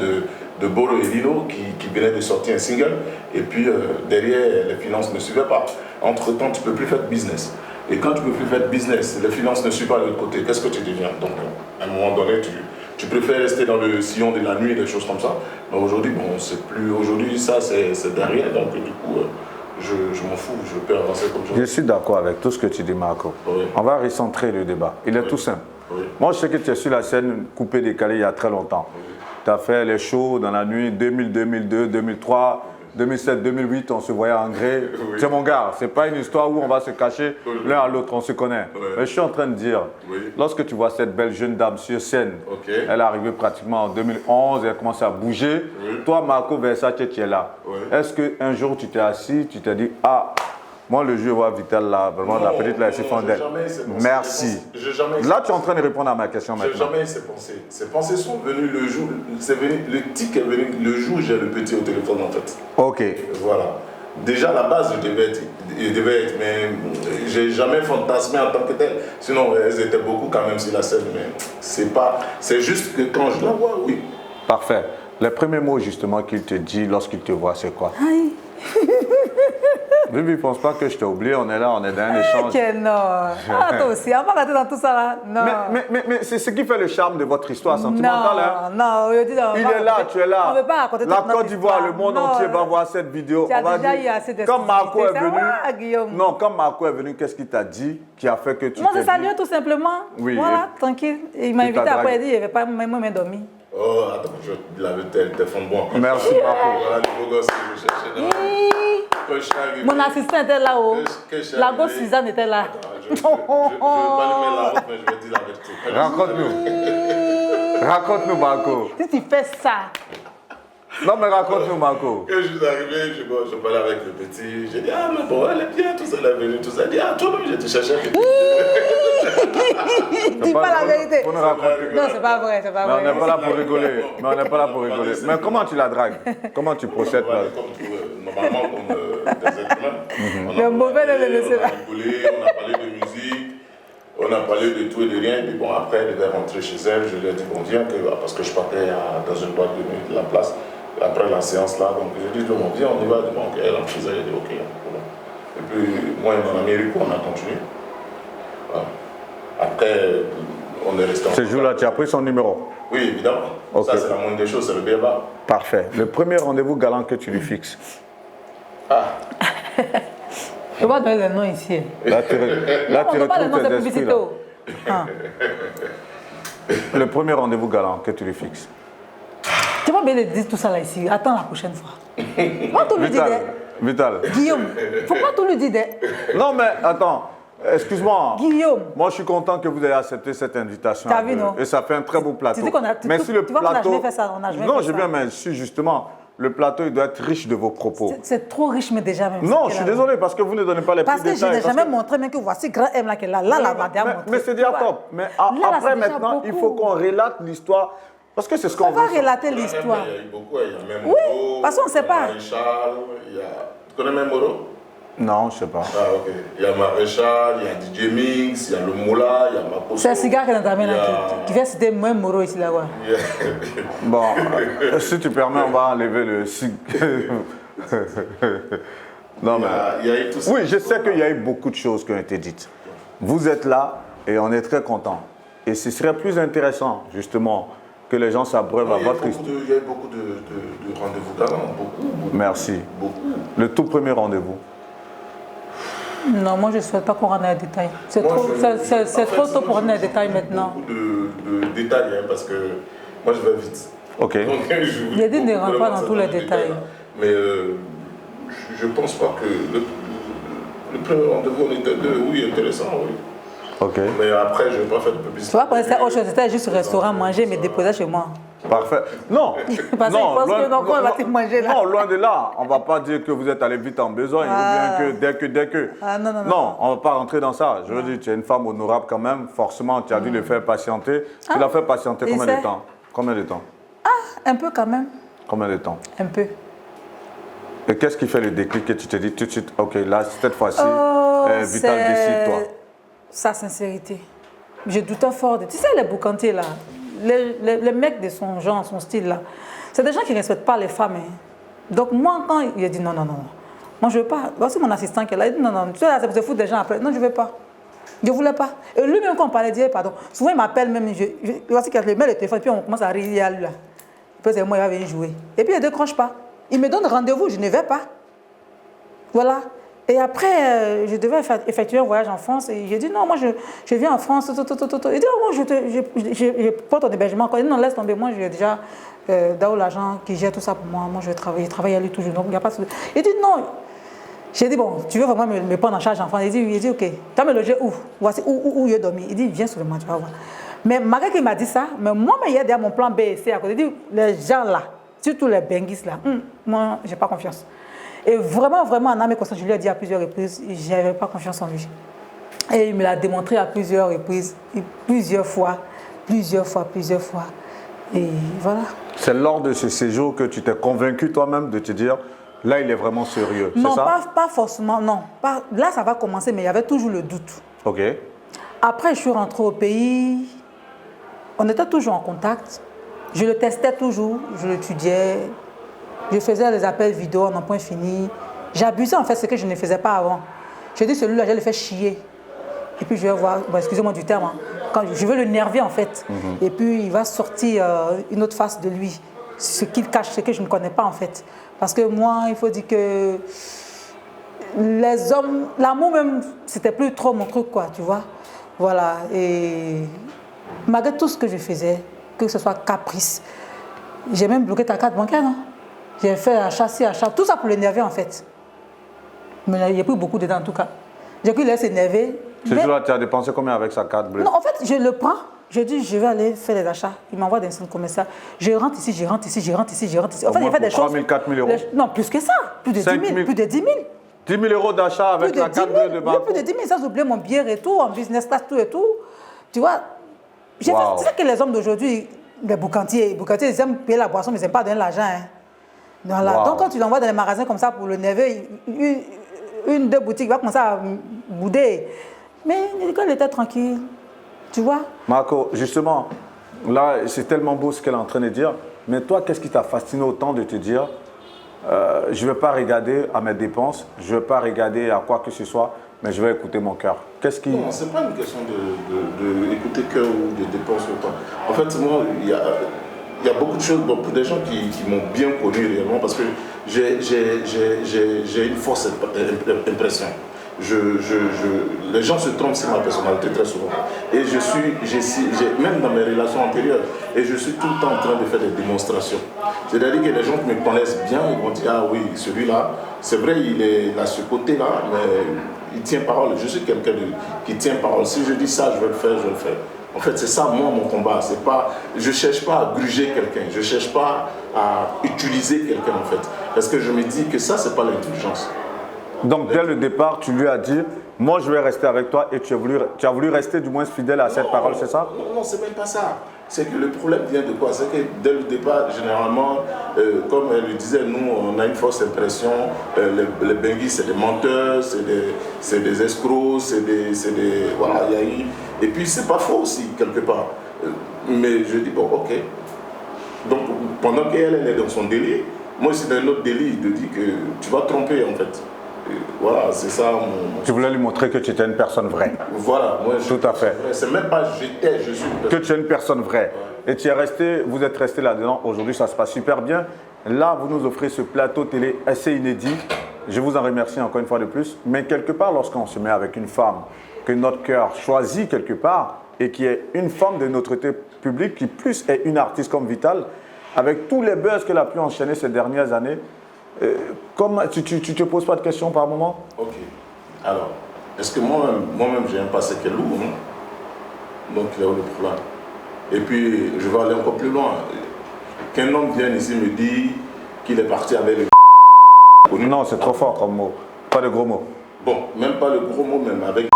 de Boro et Lino qui venaient de sortir un single et puis derrière les finances ne suivaient pas. Entre temps, tu ne peux plus faire de business. Et quand tu ne peux plus faire de business, les finances ne suivent pas de l'autre côté, qu'est-ce que tu deviens? Donc à un moment donné, tu préfères rester dans le sillon de la nuit, des choses comme ça. Mais aujourd'hui, bon, c'est plus. Aujourd'hui, ça c'est derrière. Donc du coup. Je m'en fous, je peux avancer comme ça. Je suis d'accord avec tout ce que tu dis, Marco. Oui. On va recentrer le débat. Il est tout simple. Oui. Moi, je sais que tu es sur la scène coupée décalée il y a très longtemps. Oui. Tu as fait les shows dans la nuit 2000, 2002, 2003, 2007, 2008, on se voyait en gré. Oui. C'est mon gars, c'est pas une histoire où on va se cacher l'un à l'autre, on se connaît. Oui. Mais je suis en train de dire, lorsque tu vois cette belle jeune dame sur scène, elle est arrivée pratiquement en 2011, elle commence à bouger. Toi, Marco Versace, tu es là. Est-ce qu'un jour tu t'es assis, tu t'es dit, ah, Moi, le jeu, voir Vital là, vraiment, la petite là, c'est fondée. Merci. Là, tu es en train de répondre à ma question maintenant. J'ai jamais ces pensées. Ces pensées sont venues le jour, le tic est venu le jour où j'ai le petit au téléphone en fait. Ok. Voilà. Déjà, à la base, je devais être, mais j'ai jamais fantasmé en tant que tel. Sinon, elles étaient beaucoup quand même sur la scène, mais c'est juste que quand je la vois, oui. Parfait. Les premiers mots justement qu'il te dit lorsqu'il te voit, c'est quoi? Aïe. Bibi, pense pas que je t'ai oublié, on est là, on est dans un échange. Ok, non. Ah, toi aussi, on va rentrer dans tout ça là. Non. Mais c'est ce qui fait le charme de votre histoire sentimentale. Non, hein? non, je dis non, Il est là, tu es là. On ne veut pas raconter toute la notre Côte d'Ivoire, histoire. le monde Non, entier va voir cette vidéo. Tu as On va déjà dire, eu assez de quand Marco est venu, Guillaume. non, quand Marco est venu, qu'est-ce qu'il t'a dit qui a fait que tu Moi, t'es c'est salué dit... tout simplement. Oui, Voilà, tranquille. Il m'a invité après, il dit, il ne va pas même dormir. Oh, attends, je l'avais tel fond de bon. Merci, Marco. Voilà le beau gosse que je cherchais dans quand je suis arrivé. Mon assistant était là-haut. La gosse Suzanne était là. Je ne vais pas lui mettre la honte, mais je vais dire la vérité. Raconte-nous. Raconte-nous, Marco. Si tu fais ça. Non, mais raconte-nous, Marco. Quand je suis arrivé, je parlais avec le petit. J'ai dit, ah, mais bon, elle est bien, tout ça, elle est venue, tout ça. Elle dit, ah, toi-même, je te cherchais. Dis pas la vérité. Faut nous raconter. Non, c'est pas vrai, c'est pas Mais on vrai. n'est pas là pour rigoler. Mais on n'est pas là pour rigoler. Mais comment tu la dragues? Comment tu procèdes là? Normalement, comme des êtres humains. Le mauvais de le laisser là. On a rigolé, on a parlé de musique, on a parlé de tout et de rien. Et bon, après, elle devait rentrer chez elle. Je lui ai dit, bon, viens, parce que je partais dans une boîte de nuit de la place. Après la séance là, donc j'ai dit, bon, viens, on y va. Donc elle a pris ça, elle a dit, ok. Voilà. Et puis, moi et mon ami Rico, on a continué. Voilà. Après, on est resté en Ce jour-là, tu as pris son numéro? Oui, évidemment. Okay. Ça, c'est la moindre des choses, c'est le béaba. Parfait. Le premier rendez-vous galant que tu lui fixes? Ah. Je vais donner le nom ici. Là, tu retrouves tes esprits, là. Ah. Le premier rendez-vous galant que tu lui fixes? Tu vas bien le dire tout ça là ici. Attends la prochaine fois. Pourquoi tout lui dire Vital. Guillaume, pourquoi tout lui dire Non, mais attends. Excuse-moi. Guillaume. Moi, je suis content que vous ayez accepté cette invitation. T'as vu, non? Et ça fait un très beau plateau. Tu dis qu'on a, mais si le tu vois qu'on n'a plateau... jamais fait ça. On a jamais non, fait je ça. viens, mais si justement, le plateau, il doit être riche de vos propos. C'est trop riche, mais déjà même. Non, je suis désolé, parce que vous ne donnez pas les parce petits détails. Parce que je n'ai jamais montré, mais que voici grand M là, qui est là. Là, la madame. Mais c'est déjà top. Mais après, maintenant, il faut qu'on relate l'histoire. Parce que c'est ce qu'on veut. On va relater l'histoire. Il y a eu beaucoup, il y a même Oui, parce qu'on ne sait pas. Maréchal, tu connais même Moro? Non, je ne sais pas. Ah, ok. Il y a Maréchal, il y a DJ Mix, il y a le Moula, il y a Makoso. C'est un cigare qui est dans ta main là, qui vient citer moi Moro ici là. Bon, si tu permets, on va enlever le cigare. Non, mais. Il y a eu tout ça. Oui, je sais qu'il y a eu beaucoup de choses qui ont été dites. Vous êtes là et on est très contents. Et ce serait plus intéressant, justement, que les gens s'abreuvent à votre histoire. Il y a eu beaucoup de rendez-vous galants, beaucoup. Merci. Beaucoup. Le tout premier rendez-vous. Non, moi je ne souhaite pas qu'on rentre dans les détails. C'est trop tôt pour rentrer dans les détails maintenant. Beaucoup de détails, hein, parce que moi je vais vite. Ok. Donc, Il a dit ne rentre pas dans tous les détails. Mais je ne pense pas que le premier rendez-vous, on était deux, oui, intéressant, oui. Ok. Mais après, je ne vais pas faire de publicité. Tu vois, après, c'était juste au restaurant, manger, mais déposer chez moi. Parfait. Non. Parce qu'il pense que donc on va te manger là. Non, loin de là. On ne va pas dire que vous êtes allé vite en besogne ou bien que dès que. Ah, non. Non, on ne va pas rentrer dans ça. Je veux dire, tu es une femme honorable quand même. Forcément, tu as dû le faire patienter. Tu l'as fait patienter combien de temps? Combien de temps? Un peu quand même. Combien de temps? Un peu. Et qu'est-ce qui fait le déclic que tu te dis tout de suite, ok, là, cette fois-ci, Vital, décide-toi. Sa sincérité. Je doutais fort de... Tu sais, les boucantiers là, les mecs de son genre, son style là, c'est des gens qui ne respectent pas les femmes. Hein. Donc moi, quand il a dit non, moi je ne veux pas. Voici mon assistant qui est là, il dit non, tu sais, là, c'est foutre des gens après. Non, je ne veux pas. Je ne voulais pas. Et lui-même, quand on parlait, il dit pardon. Souvent, il m'appelle même, voici qu'il met le téléphone, puis on commence à rire à lui là. Puis c'est moi, il va venir jouer. Et puis il ne décroche pas. Il me donne rendez-vous, je ne vais pas. Voilà. Et après, je devais effectuer un voyage en France et j'ai dit non, moi je viens en France. Il dit oh, moi je prends ton hébergement. Il dit non, laisse tomber, moi j'ai déjà Dao l'agent qui gère tout ça pour moi. Moi je vais travailler à lui toujours. Donc il n'y a pas de... Il dit non. J'ai dit bon, tu veux vraiment me prendre en charge en France? Il dit ok, tu vas me loger où? Voici où il est dormi. Il dit viens sur le tu vas voir. Mais malgré qu'il m'a dit ça, mais moi il y a derrière mon plan B et C à côté. Il dit les gens là, surtout les benguis là, moi j'ai pas confiance. Et vraiment, vraiment, en âme et conscience, je lui ai dit à plusieurs reprises, je n'avais pas confiance en lui. Et il me l'a démontré à plusieurs reprises, plusieurs fois. Et voilà. C'est lors de ce séjour que tu t'es convaincu toi-même de te dire, là, il est vraiment sérieux, c'est non, ça? pas forcément, non. Là, ça va commencer, mais il y avait toujours le doute. Ok. Après, je suis rentrée au pays. On était toujours en contact. Je le testais toujours, je l'étudiais. Je faisais des appels vidéo en un point fini. J'abusais en fait ce que je ne faisais pas avant. Je dis celui-là, je le fais chier. Et puis je vais voir, bon, excusez-moi du terme, hein, quand je veux le nerver en fait. Et puis il va sortir une autre face de lui. Ce qu'il cache, ce que je ne connais pas en fait. Parce que moi, il faut dire que les hommes, l'amour même, c'était plus trop mon truc quoi, tu vois. Voilà. Et malgré tout ce que je faisais, que ce soit caprice, j'ai même bloqué ta carte bancaire, non? J'ai fait achat, tout ça pour l'énerver en fait. Mais il n'y a plus beaucoup dedans en tout cas. J'ai cru qu'il allait s'énerver. Ce jour-là, tu as dépensé combien avec sa carte bleue? Non, en fait, je le prends. Je dis, je vais aller faire les achats. Il m'envoie des centres commerciaux. Je rentre ici, je rentre ici. En fait, il fait des choses. 3 000, 4 000 euros? Non, plus que ça. Plus de 10 000. Plus de 10 000. 10 000 euros d'achat avec la carte bleue de banque? Plus de 10 000, sans oublier mon billet et tout, en business class, tout et tout. Tu vois, c'est ça que les hommes d'aujourd'hui, les boucantiers, ils aiment payer la boisson, mais ils n'aiment pas donner l'argent. Hein. Voilà. Donc, quand tu l'envoies dans les magasins comme ça pour le nerver, une, deux boutiques, il va commencer à bouder. Mais l'école était tranquille. Tu vois? Marco, justement, là, c'est tellement beau ce qu'elle est en train de dire. Mais toi, qu'est-ce qui t'a fasciné autant de te dire je ne vais pas regarder à mes dépenses, je ne vais pas regarder à quoi que ce soit, mais je vais écouter mon cœur. Qu'est-ce qui... Non, ce n'est pas une question d'écouter cœur ou de dépenses ou pas. En fait, moi, il y a beaucoup de choses, bon, pour des gens qui m'ont bien connu réellement, parce que j'ai une force impression. Les gens se trompent sur ma personnalité très souvent. Et même dans mes relations antérieures, et je suis tout le temps en train de faire des démonstrations. C'est-à-dire que les gens qui me connaissent bien, ils vont dire, ah oui, celui-là, c'est vrai, il a ce côté-là, mais il tient parole. Je suis quelqu'un qui tient parole. Si je dis ça, je vais le faire, je vais le faire. En fait, c'est ça, moi, mon combat. Je ne cherche pas à gruger quelqu'un. Je ne cherche pas à utiliser quelqu'un, en fait. Parce que je me dis que ça, ce n'est pas l'intelligence. Donc, dès le départ, tu lui as dit, moi, je vais rester avec toi et tu as voulu rester du moins fidèle à cette parole, c'est ça? Non, c'est même pas ça. C'est que le problème vient de quoi? C'est que dès le départ, généralement, comme elle le disait, nous, on a une fausse impression. Les benguis, c'est des menteurs, c'est des escrocs, voilà, il y a eu... Et puis, c'est pas faux aussi, quelque part. Mais je dis, bon, ok. Donc, pendant qu'elle est dans son délire, moi, c'est dans un autre délire de dire que tu vas tromper, en fait. Voilà, c'est ça mon... Tu voulais lui montrer que tu étais une personne vraie. Voilà, moi tout à fait. C'est même pas je suis que tu es une personne vraie. Ouais. Et vous êtes resté là-dedans. Aujourd'hui, ça se passe super bien. Là, vous nous offrez ce plateau télé assez inédit. Je vous en remercie encore une fois de plus. Mais quelque part, lorsqu'on se met avec une femme que notre cœur choisit quelque part et qui est une femme de notre public, qui plus est une artiste comme Vital, avec tous les buzz qu'elle a pu enchaîner ces dernières années, tu te poses pas de questions par moment? Ok. Alors, est-ce que moi-même j'ai un passé qui est lourd, non? Donc il y a eu le problème. Et puis, je vais aller encore plus loin. Qu'un homme vienne ici me dire qu'il est parti avec le... Non, c'est trop fort comme mot. Pas de gros mots. Bon, même pas le gros mot, même avec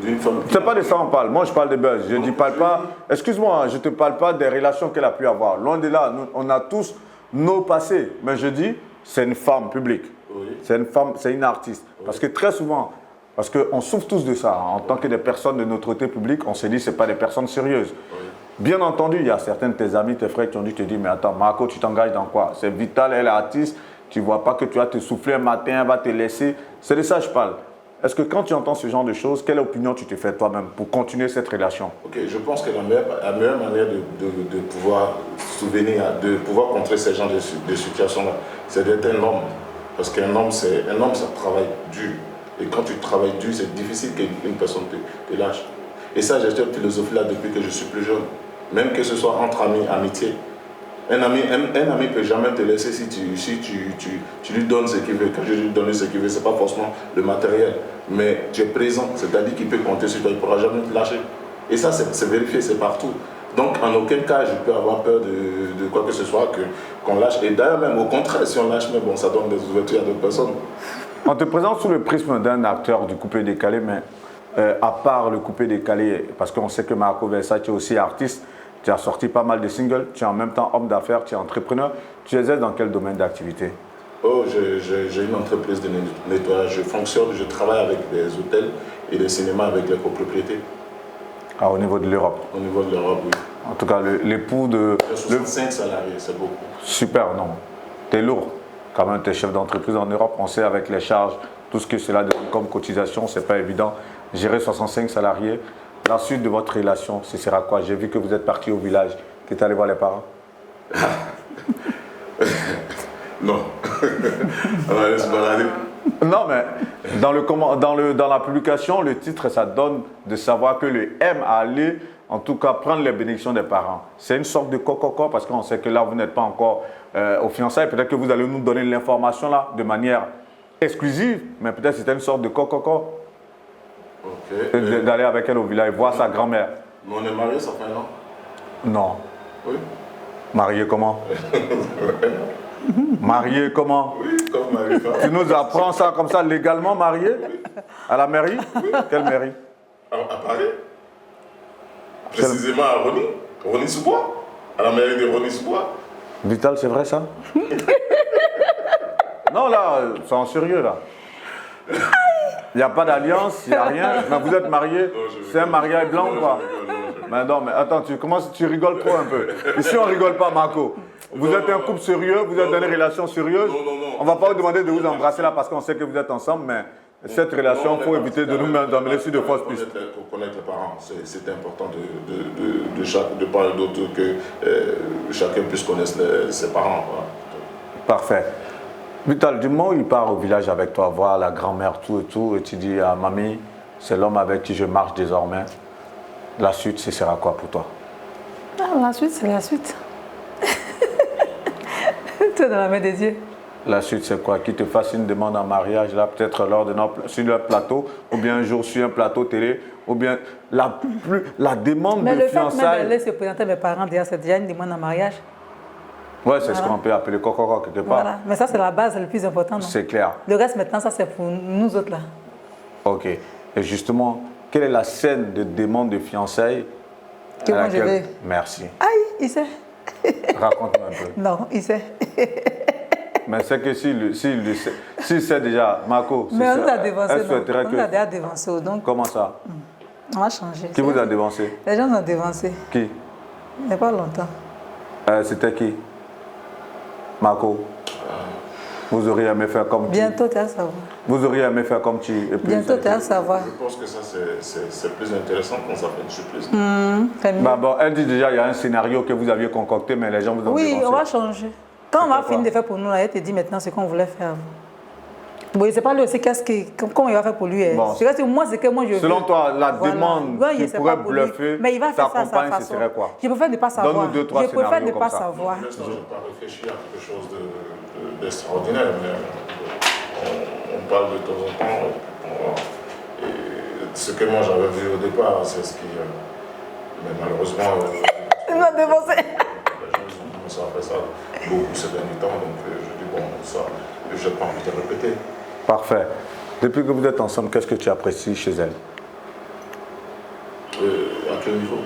d'une femme... C'est pas de ça on parle. Moi, je parle de buzz. Je ne parle pas... Excuse-moi, je ne te parle pas des relations qu'elle a pu avoir. Loin de là, on a tous nos passés. Mais je dis... C'est une femme publique, oui. C'est une femme, c'est une artiste. Oui. Parce que très souvent, parce qu'on souffre tous de ça, en tant que des personnes de notre public, on se dit que ce n'est pas des personnes sérieuses. Oui. Bien entendu, il y a certains de tes amis, tes frères qui ont dit, te dire, mais attends, Marco, tu t'engages dans quoi? C'est Vital, elle est artiste, tu ne vois pas que tu vas te souffler un matin, elle va te laisser. C'est de ça que je parle. Est-ce que quand tu entends ce genre de choses, quelle opinion tu te fais toi-même pour continuer cette relation? Ok, je pense que la meilleure manière de pouvoir souvenir, de pouvoir contrer ce genre de situation-là, c'est d'être un homme. Parce qu'un homme, ça travaille dur. Et quand tu travailles dur, c'est difficile qu'une personne te lâche. Et ça, j'ai cette philosophie-là depuis que je suis plus jeune. Même que ce soit entre amis, amitié. Un ami ne peut jamais te laisser si tu lui donnes ce qu'il veut. Quand je lui donne ce qu'il veut, ce n'est pas forcément le matériel. Mais tu es présent, c'est-à-dire qu'il peut compter sur toi, il ne pourra jamais te lâcher. Et ça, c'est vérifié, c'est partout. Donc, en aucun cas, je peux avoir peur de quoi que ce soit qu'on lâche. Et d'ailleurs, même au contraire, si on lâche, mais bon, ça donne des ouvertures à d'autres personnes. On te présente sous le prisme d'un acteur du coupé décalé, mais à part le coupé décalé, parce qu'on sait que Marco Versace est aussi artiste, tu as sorti pas mal de singles, tu es en même temps homme d'affaires, tu es entrepreneur. Tu exerces dans quel domaine d'activité? Oh, j'ai une entreprise de nettoyage. Je travaille avec des hôtels et des cinémas avec les copropriétés. Ah, au niveau de l'Europe? Au niveau de l'Europe, oui. En tout cas, l'époux de... 65 salariés, c'est beaucoup. Super, non. T'es lourd. Quand même, t'es chef d'entreprise en Europe. On sait avec les charges, tout ce que cela donne comme cotisation, c'est pas évident. Gérer 65 salariés. La suite de votre relation, ce sera quoi? J'ai vu que vous êtes parti au village. Tu es allé voir les parents? Non. Non, mais dans la publication, le titre, ça donne de savoir que le M a allé, en tout cas, prendre les bénédictions des parents. C'est une sorte de coco parce qu'on sait que là, vous n'êtes pas encore au fiançailles. Peut-être que vous allez nous donner l'information là de manière exclusive, mais peut-être c'était une sorte de coco. Ok. D'aller avec elle au village, voir sa grand-mère. Mais on est mariés, ça fait un an. Non. Oui. Marié comment? Marié comment? Oui, comme marié. Tu nous apprends ça comme ça, légalement marié? Oui. À la mairie? Oui. Quelle mairie? À Paris. Précisément à Rony-sous-Bois. À la mairie de Rony-sous-Bois. Vital, c'est vrai ça? Non, là, c'est en sérieux là. Il n'y a pas d'alliance, il n'y a rien. Mais vous êtes mariés? C'est un mariage blanc ou pas? Mais non, mais attends, tu rigoles trop un peu. Ici, on ne rigole pas, Marco. Vous êtes un couple sérieux, vous êtes dans une relation sérieuse. On ne va pas vous demander de vous embrasser là parce qu'on sait que vous êtes ensemble, mais cette relation, il faut éviter de nous emmener sur de fausses pistes. Pour connaître les parents, c'est important de part et d'autre que chacun puisse connaître ses parents. Voilà. Parfait. Vital, du moment où il part au village avec toi, voir la grand-mère, tout, et tu dis à mamie, c'est l'homme avec qui je marche désormais, la suite, ce sera quoi pour toi? Ah, la suite, c'est la suite. Tout est dans la main des dieux. La suite, c'est quoi? Qui te fasse une demande en mariage, là, peut-être sur leur plateau, ou bien un jour sur un plateau télé, ou bien la demande mais de fiançailles. Mais le fait même d'aller se présenter à mes parents, déjà, c'est déjà une demande en mariage. Ouais, c'est ce qu'on peut appeler coco quelque part. Voilà, mais ça, c'est la base, c'est le plus important. C'est clair. Le reste, maintenant, ça, c'est pour nous autres, là. Ok. Et justement, quelle est la scène de demande de fiançailles que moi je vais? Merci. Aïe, il sait. Raconte-moi un peu. Non, il sait. Mais c'est que s'il sait déjà, Marco, mais on nous a dévancé. On nous a déjà dévancé. Donc, comment ça? On a changé. Qui vous a dévancé? Les gens nous ont dévancé. Qui? Il n'y a pas longtemps. C'était qui? Marco? Vous auriez aimé faire comme qui? Bientôt, tu vas savoir. Vous auriez aimé faire comme qui? Bientôt, tu vas savoir. Je pense que ça, c'est plus intéressant quand ça fait une surprise. Bon, elle dit déjà, il y a un scénario que vous aviez concocté, mais les gens vous ont dévancé. Oui, on va changer. Quand on va finir de faire pour nous, elle te dit maintenant ce qu'on voulait faire. Oui, c'est pas lui aussi comment il va faire pour lui. Bon. C'est que moi, c'est que moi je veux. Selon toi, la demande qui pourrait bluffer, mais il va faire ça à sa façon. Ce serait quoi? Je préfère ne pas savoir. Donne-nous 2-3 je préfère ne pas ça. savoir. Pour l'instant, je n'ai pas réfléchi à quelque chose d'extraordinaire, mais on parle de temps en temps. Et ce que moi j'avais vu au départ, c'est ce qui. Mais malheureusement. Il m'a dévancé. Les gens ont fait ça beaucoup ces derniers temps, donc je dis bon, ça, je n'ai pas envie de répéter. Parfait. Depuis que vous êtes ensemble, qu'est-ce que tu apprécies chez elle? À quel niveau?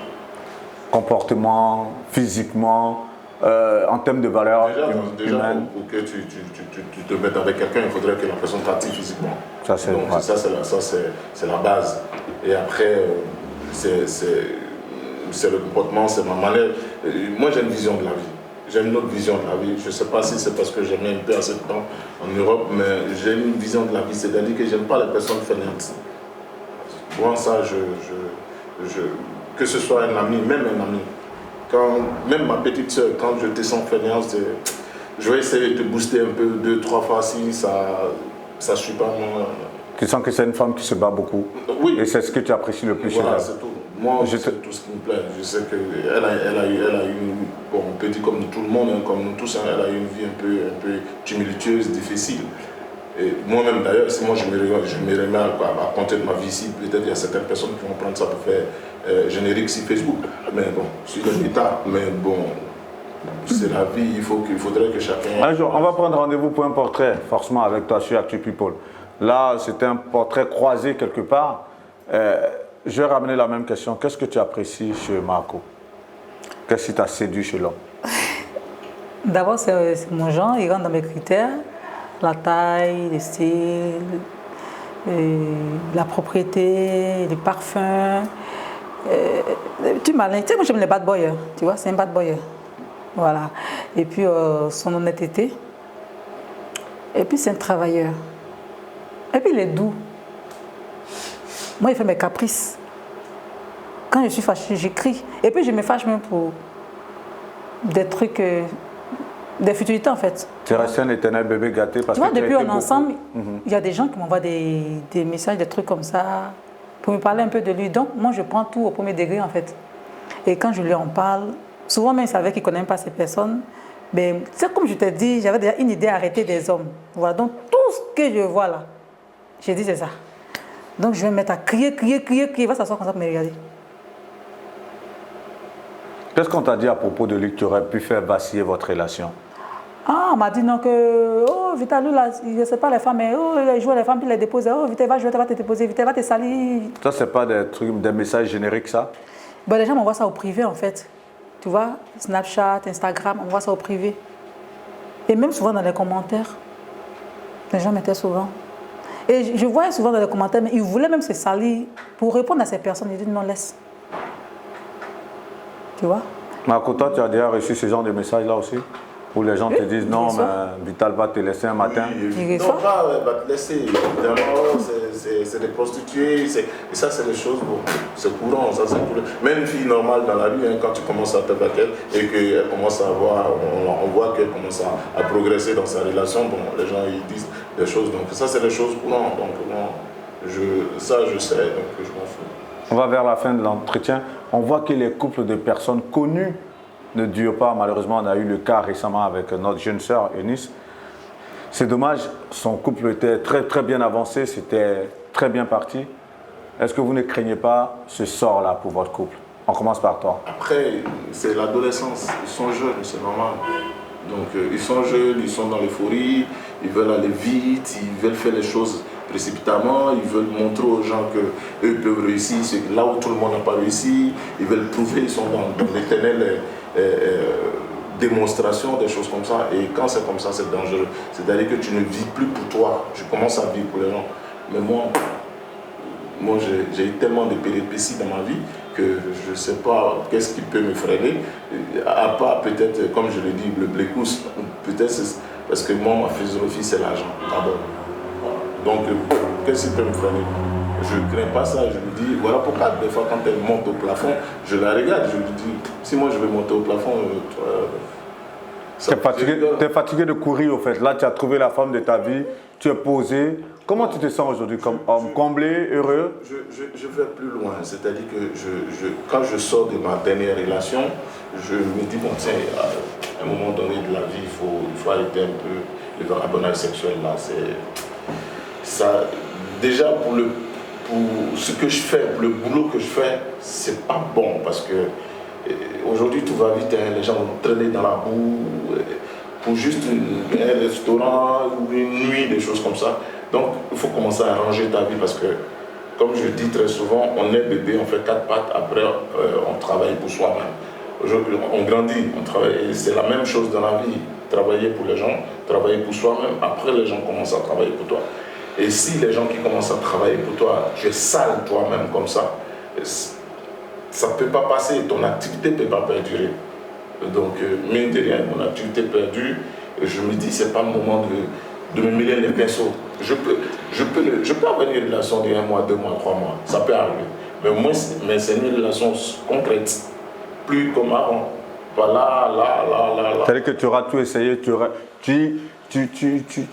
Comportement, physiquement, en termes de valeurs humaines. Déjà pour que tu te mettes avec quelqu'un, il faudrait que la personne t'attire physiquement. Ça, c'est donc vrai. Ça, c'est la base. Et après, c'est le comportement, c'est ma manière. Moi, j'ai une vision de la vie. J'ai une autre vision de la vie. Je ne sais pas si c'est parce que j'ai mis un peu assez de temps en Europe, mais j'ai une vision de la vie. C'est-à-dire que je n'aime pas les personnes fainéantes. Moi, ça, que ce soit un ami, même un ami, même ma petite soeur, quand je te sens fainéante, je vais essayer de te booster un peu 2-3 fois si ça ne suit pas. Tu sens que c'est une femme qui se bat beaucoup. Oui. Et c'est ce que tu apprécies le plus chez elle. c'est tout. Moi, c'est tout ce qui me plaît. Je sais qu'elle a eu, bon, on peut dire comme tout le monde, hein, comme nous tous, hein, elle a eu une vie un peu tumultueuse, difficile. Et moi-même d'ailleurs, si moi je me remets à compter de ma vie ici, peut-être il y a certaines personnes qui vont prendre ça pour faire générique sur Facebook. Mais bon, sur l'État, mais bon, c'est la vie, il faudrait que chacun... Un jour, on va prendre rendez-vous pour un portrait, forcément avec toi sur Actu People. Là, c'était un portrait croisé quelque part. Je vais ramener la même question. Qu'est-ce que tu apprécies chez Marco? Qu'est-ce qui t'a séduit chez l'homme? D'abord, c'est mon genre, il rentre dans mes critères. La taille, le style, la propriété, les parfums. Tu malin. Tu sais, moi j'aime les bad boys, tu vois, c'est un bad boy. Voilà. Et puis son honnêteté. Et puis c'est un travailleur. Et puis il est doux. Moi, il fait mes caprices. Quand je suis fâchée, j'écris. Et puis je me fâche même pour des trucs, des futilités en fait. Tu es resté un éternel bébé gâté parce tu vois, que depuis on est ensemble, il y a des gens qui m'envoient des messages, des trucs comme ça, pour me parler un peu de lui. Donc moi, je prends tout au premier degré en fait. Et quand je lui en parle, souvent même il savait qu'il ne connaît pas ces personnes. Mais c'est comme je t'ai dit, j'avais déjà une idée arrêtée des hommes. Voilà, donc tout ce que je vois là, j'ai dit c'est ça. Donc je vais me mettre à crier, il va s'asseoir comme ça pour me regarder. Qu'est-ce qu'on t'a dit à propos de lui qui aurait pu faire vaciller votre relation? Ah, on m'a dit non que, oh, Vita, lui, là, je ne sais pas les femmes, mais oh, il joue les femmes, puis il les dépose. Oh, Vita, va jouer, va te déposer, Vita, va te salir. Ça, c'est pas des trucs, des messages génériques, ça? Ben, les gens m'envoient ça au privé, en fait. Tu vois, Snapchat, Instagram, on voit ça au privé. Et même souvent dans les commentaires, les gens mettaient souvent. Et je voyais souvent dans les commentaires, mais ils voulaient même se salir pour répondre à ces personnes. Ils disent non, laisse. Tu vois? Marco, toi, tu as déjà reçu ce genre de messages-là aussi? Où les gens te disent non, mais Vital va te laisser un matin. Oui, non, pas va te laisser. Évidemment, c'est des prostituées. Et ça, c'est des choses, bon, c'est courant. Ça, c'est courant. Même une fille normale dans la rue, hein, quand tu commences à te battre et qu'elle commence à avoir, on voit qu'elle commence à progresser dans sa relation, bon, les gens ils disent des choses. Donc, ça, c'est des choses courantes. Donc, bon, ça, je sais, donc je m'en fous. On va vers la fin de l'entretien. On voit que les couples de personnes connues ne durent pas. Malheureusement, on a eu le cas récemment avec notre jeune sœur, Eunice. C'est dommage, son couple était très très bien avancé, c'était très bien parti. Est-ce que vous ne craignez pas ce sort-là pour votre couple? On commence par toi. Après, c'est l'adolescence, ils sont jeunes, c'est normal. Donc ils sont jeunes, ils sont dans l'euphorie, ils veulent aller vite, ils veulent faire les choses précipitamment, ils veulent montrer aux gens qu'eux peuvent réussir, c'est là où tout le monde n'a pas réussi, ils veulent prouver, ils sont dans l'éternelle démonstration, des choses comme ça. Et quand c'est comme ça, c'est dangereux. C'est-à-dire que tu ne vis plus pour toi, tu commences à vivre pour les gens. Mais moi j'ai eu tellement de péripéties dans ma vie que je ne sais pas qu'est-ce qui peut me freiner, à part peut-être, comme je l'ai dit, le blécous, peut-être parce que moi, ma philosophie, c'est l'argent, d'abord. Donc, qu'est-ce qui peut me freiner? Je ne crains pas ça, je me dis, voilà pourquoi des fois quand elle monte au plafond, je la regarde, je lui dis, si moi je vais monter au plafond, tu es fatigué de courir au fait, là tu as trouvé la femme de ta vie, tu es posé. Comment tu te sens aujourd'hui, comme homme comblé, heureux? Je vais plus loin, c'est-à-dire que quand je sors de ma dernière relation, je me dis, bon tiens, à un moment donné de la vie, il faut arrêter un peu le vagabondage sexuel là, ça, déjà pour ce que je fais, pour le boulot que je fais, c'est pas bon parce que aujourd'hui tout va vite, hein, les gens vont traîner dans la boue pour juste un restaurant ou une nuit, des choses comme ça. Donc il faut commencer à arranger ta vie parce que, comme je dis très souvent, on est bébé, on fait 4 pattes, après on travaille pour soi-même. Aujourd'hui on grandit, on travaille, c'est la même chose dans la vie, travailler pour les gens, travailler pour soi-même, après les gens commencent à travailler pour toi. Et si les gens qui commencent à travailler pour toi, tu es sale toi-même comme ça ne peut pas passer, ton activité ne peut pas perdurer. Donc, mine de rien, mon activité perdue, je me dis, ce n'est pas le moment de me mêler les pinceaux. Je peux avoir une relation de 1 mois, 2 mois, 3 mois, ça peut arriver. Mais c'est une relation concrète, plus comme avant. Voilà, là. C'est-à-dire que tu auras tout essayé, tu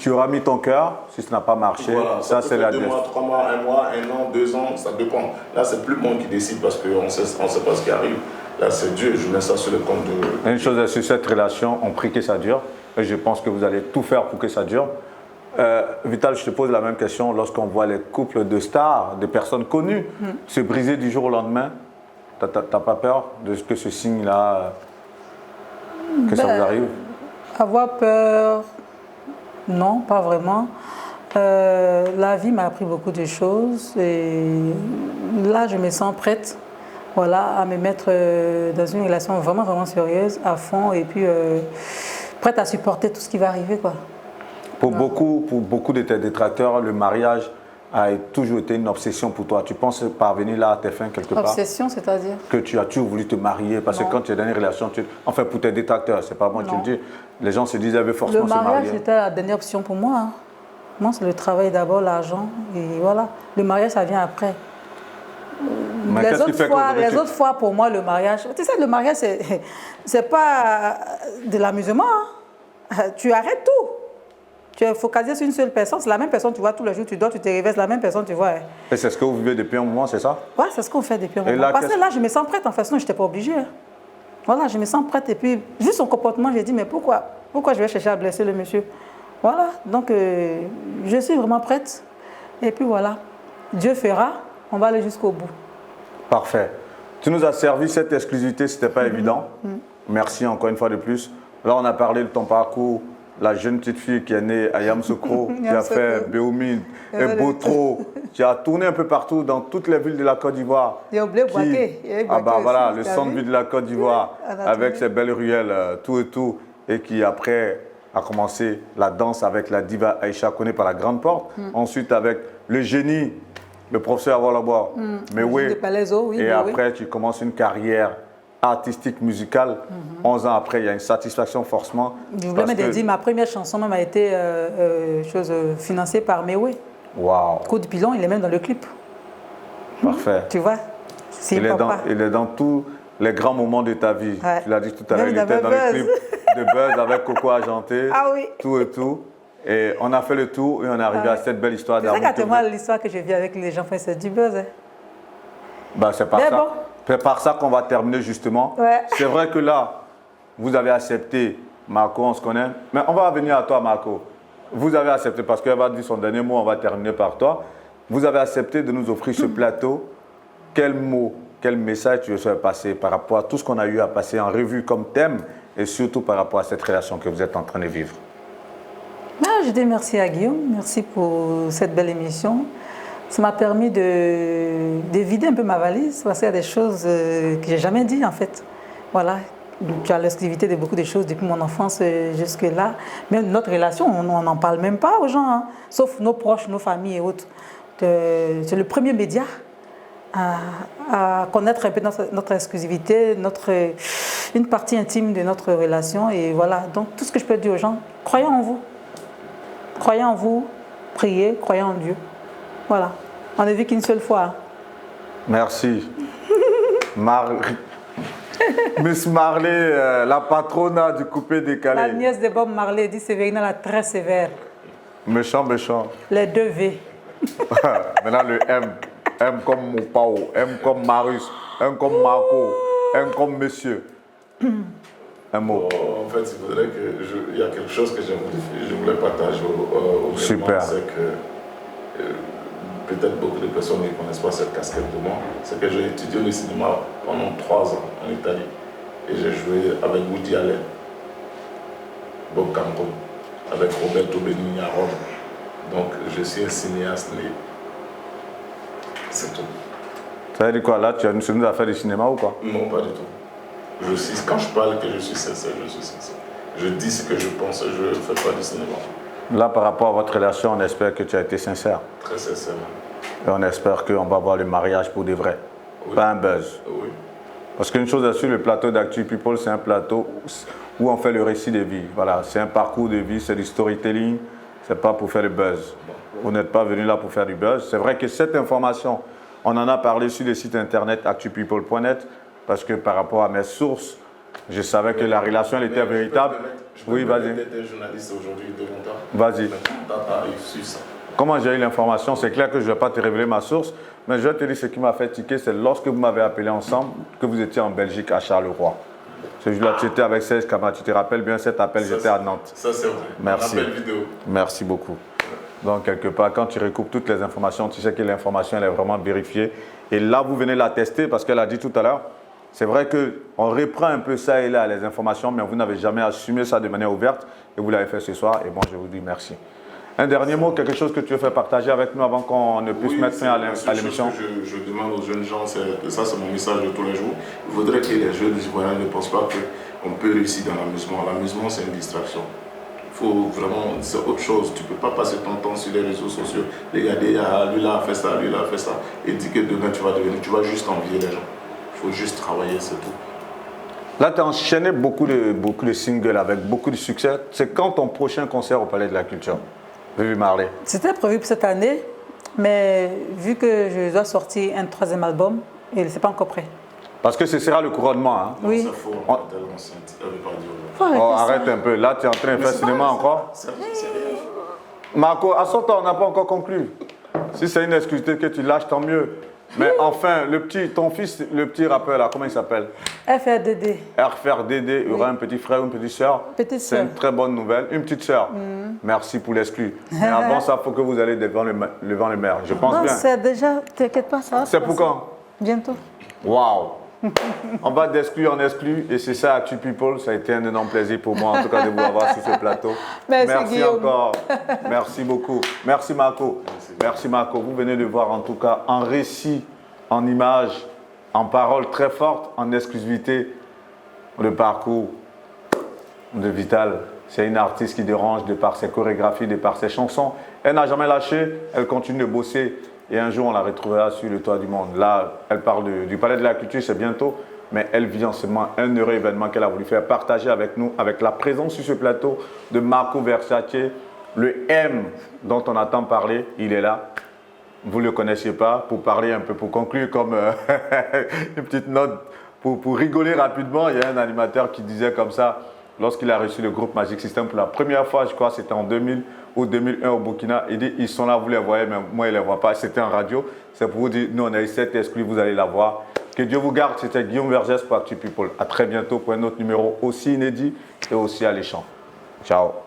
auras mis ton cœur, si ça n'a pas marché, voilà, ça c'est la 2 mois, 3 mois, 1 mois, 1 an, 2 ans, ça dépend. Là, c'est plus moi qui décide parce qu'on ne sait pas ce qui arrive. Là, c'est Dieu, je mets ça sur le compte de... Une chose est sur cette relation, on prie que ça dure, et je pense que vous allez tout faire pour que ça dure. Vital, je te pose la même question. Lorsqu'on voit les couples de stars, de personnes connues, se briser du jour au lendemain, t'as pas peur de ce que ce signe-là, que ça vous arrive? Avoir peur, non, pas vraiment. La vie m'a appris beaucoup de choses et là, je me sens prête, voilà, à me mettre dans une relation vraiment, vraiment sérieuse, à fond, et puis prête à supporter tout ce qui va arriver, quoi. Pour beaucoup de tes détracteurs, le mariage a toujours été une obsession pour toi. Tu penses parvenir là à tes fins quelque part? Obsession, c'est-à-dire? Que tu as toujours voulu te marier, parce que quand tu es dans une relation, enfin pour tes détracteurs, c'est pas moi qui le dis, les gens se disent qu'ils veulent forcément se marier. Le mariage, c'était la dernière option pour moi. Hein. Moi, c'est le travail d'abord, l'argent, et voilà. Le mariage, ça vient après. Les autres fois, pour moi, le mariage, tu sais, le mariage, c'est pas de l'amusement. Hein. Tu arrêtes tout. Tu es focalisé sur une seule personne, c'est la même personne, tu vois, tous les jours, tu dors, tu te réveilles, c'est la même personne, tu vois. Et c'est ce que vous vivez depuis un moment, c'est ça? Oui, c'est ce qu'on fait depuis un moment. Parce que là, je me sens prête, en fait, sinon, je n'étais pas obligée. Hein. Voilà, je me sens prête, et puis, vu son comportement, j'ai dit, mais pourquoi je vais chercher à blesser le monsieur? Voilà, donc, je suis vraiment prête. Et puis, voilà, Dieu fera, on va aller jusqu'au bout. Parfait. Tu nous as servi cette exclusivité, ce n'était pas évident. Merci encore une fois de plus. Là, on a parlé de ton parcours. La jeune petite fille qui est née à Yamoussoukro, qui a fait Béoumine et Botro, qui a tourné un peu partout dans toutes les villes de la Côte d'Ivoire. Il y a oublié Boaké. Ah bah voilà, le centre-ville de la Côte d'Ivoire, avec ses belles ruelles, tout et tout, et qui après a commencé la danse avec la diva Aïcha Koné par la Grande Porte, ensuite avec le génie, le professeur Awolowo, mais oui, et après tu commences une carrière artistique, musicale. 11 ans après, il y a une satisfaction forcément. Je voulais même dire, ma première chanson même a été financée par Mewe. Waouh. Coup de pilon, il est même dans le clip. Parfait. Tu vois, il est dans tous les grands moments de ta vie. Ouais. Tu l'as dit tout à l'heure, il était dans le clip de Buzz avec Coco Argenté, tout et tout. Et on a fait le tour et on est arrivé à cette belle histoire d'amour. C'est ça, l'histoire que j'ai vue avec les gens, c'est du Buzz. Hein. Bah, c'est par ça. Bon. C'est par ça qu'on va terminer justement. Ouais. C'est vrai que là, vous avez accepté, Marco, on se connaît. Mais on va revenir à toi, Marco. Vous avez accepté, parce qu'elle va dire son dernier mot, on va terminer par toi. Vous avez accepté de nous offrir ce plateau. Quel mot, quel message tu veux faire passer par rapport à tout ce qu'on a eu à passer en revue comme thème et surtout par rapport à cette relation que vous êtes en train de vivre? Je dis merci à Guillaume, merci pour cette belle émission. Ça m'a permis de vider un peu ma valise parce qu'il y a des choses que je n'ai jamais dit en fait. Voilà, tu as l'exclusivité de beaucoup de choses depuis mon enfance jusque-là. Mais notre relation, on n'en parle même pas aux gens, hein, sauf nos proches, nos familles et autres. C'est le premier média à connaître un peu notre exclusivité, une partie intime de notre relation. Et voilà, donc tout ce que je peux dire aux gens, croyez en vous. Croyez en vous, priez, croyez en Dieu. Voilà, on ne vit qu'une seule fois. Merci. Miss Marley, la patrona du coupé décalé. La nièce de Bob Marley dit Sévérina la très sévère. Méchant, méchant. Les deux V. Maintenant le M. M comme Moupao, M comme Marius, M comme Marco, M comme Monsieur. Un mot. En fait, il y a quelque chose que je voulais partager au Super. C'est que peut-être beaucoup de personnes ne connaissent pas cette casquette de moi. C'est que j'ai étudié le cinéma pendant 3 ans en Italie. Et j'ai joué avec Woody Allen, Bob Campo, avec Roberto Benigni à Rome. Donc je suis un cinéaste né. C'est tout. Ça veut dire quoi là? Tu nous as fait du cinéma ou quoi? Non, pas du tout. Quand je parle que je suis sincère, je suis sincère. Je dis ce que je pense, je ne fais pas du cinéma. Là, par rapport à votre relation, on espère que tu as été sincère. Très sincèrement. Et on espère qu'on va avoir le mariage pour de vrai. Oui. Pas un buzz. Oui. Parce qu'une chose est sûre, le plateau d'Actu People, c'est un plateau où on fait le récit de vie. Voilà, c'est un parcours de vie, c'est du storytelling. C'est pas pour faire le buzz. Vous n'êtes pas venu là pour faire du buzz. C'est vrai que cette information, on en a parlé sur le site internet actupeople.net. Parce que par rapport à mes sources, je savais que la relation elle était véritable. Oui, vas-y. Tu étais journaliste aujourd'hui de longtemps. Vas-y. Ça. Comment j'ai eu l'information? C'est clair que je ne vais pas te révéler ma source, mais je vais te dire ce qui m'a fait tiquer, c'est lorsque vous m'avez appelé ensemble, que vous étiez en Belgique à Charleroi. Ce jour-là, tu étais avec Serge Kama. Tu te rappelles bien cet appel, j'étais à Nantes. Ça, c'est vrai. Merci. Une belle vidéo. Merci beaucoup. Donc, quelque part, quand tu recoupes toutes les informations, tu sais que l'information, elle est vraiment vérifiée. Et là, vous venez la tester parce qu'elle a dit tout à l'heure, c'est vrai qu'on reprend un peu ça et là, les informations, mais vous n'avez jamais assumé ça de manière ouverte et vous l'avez fait ce soir. Et bon, je vous dis merci. Un dernier mot, quelque chose que tu veux faire partager avec nous avant qu'on ne puisse mettre fin à l'émission? Je demande aux jeunes gens, ça c'est mon message de tous les jours. Il faudrait que les jeunes Ivoiriens ne pensent pas qu'on peut réussir dans l'amusement. L'amusement, c'est une distraction. Faut vraiment, c'est autre chose. Tu ne peux pas passer ton temps sur les réseaux sociaux, regarder, ah, lui là a fait ça, lui là a fait ça, et dire que demain tu vas juste envier les gens. Il faut juste travailler, c'est tout. Là, tu as enchaîné beaucoup de singles avec beaucoup de succès. C'est quand ton prochain concert au Palais de la Culture, Vivi Marley? C'était prévu pour cette année, mais vu que je dois sortir un 3e album, et c'est pas encore prêt. Parce que ce sera le couronnement. Hein? Oui. Ça faut arrête un peu. Là, tu es en train de faire cinéma encore. Marco, à son temps, on n'a pas encore conclu. Si c'est une exclusivité que tu lâches, tant mieux. Mais enfin, ton fils, le petit rappeur là, comment il s'appelle? FRDD. FRDD, il y aura un petit frère ou une petite sœur. Petite C'est sœur. une très bonne nouvelle. Une petite sœur. Merci pour l'exclu. Mais avant ça, il faut que vous allez devant le maire. Je pense Non, bien. c'est déjà, t'inquiète pas, ça va. C'est pour quand? Bientôt. Waouh! On va d'exclu en exclu et c'est ça, Actu People. Ça a été un énorme plaisir pour moi, en tout cas, de vous avoir sur ce plateau. Merci Guillaume. Encore. Merci beaucoup. Merci Marco. Merci Marco. Vous venez de voir en tout cas en récit, en images, en paroles très fortes, en exclusivité, le parcours de Vital. C'est une artiste qui dérange de par ses chorégraphies, de par ses chansons. Elle n'a jamais lâché, elle continue de bosser. Et un jour, on la retrouvera sur le toit du monde. Là, elle parle du Palais de la Culture, c'est bientôt. Mais elle vit en ce moment un heureux événement qu'elle a voulu faire partager avec nous, avec la présence sur ce plateau de Marco Versace, le M dont on attend parler. Il est là. Vous ne le connaissiez pas. Pour parler un peu, pour conclure comme une petite note, pour rigoler rapidement, il y a un animateur qui disait comme ça, lorsqu'il a reçu le groupe Magic System pour la première fois, je crois c'était en 2000 ou 2001 au Burkina, il dit ils sont là, vous les voyez, mais moi je ne les vois pas. C'était en radio. C'est pour vous dire, nous on a eu cette exclue, vous allez la voir. Que Dieu vous garde, c'était Guillaume Vergès pour Actu People. À très bientôt pour un autre numéro aussi inédit et aussi alléchant. Ciao.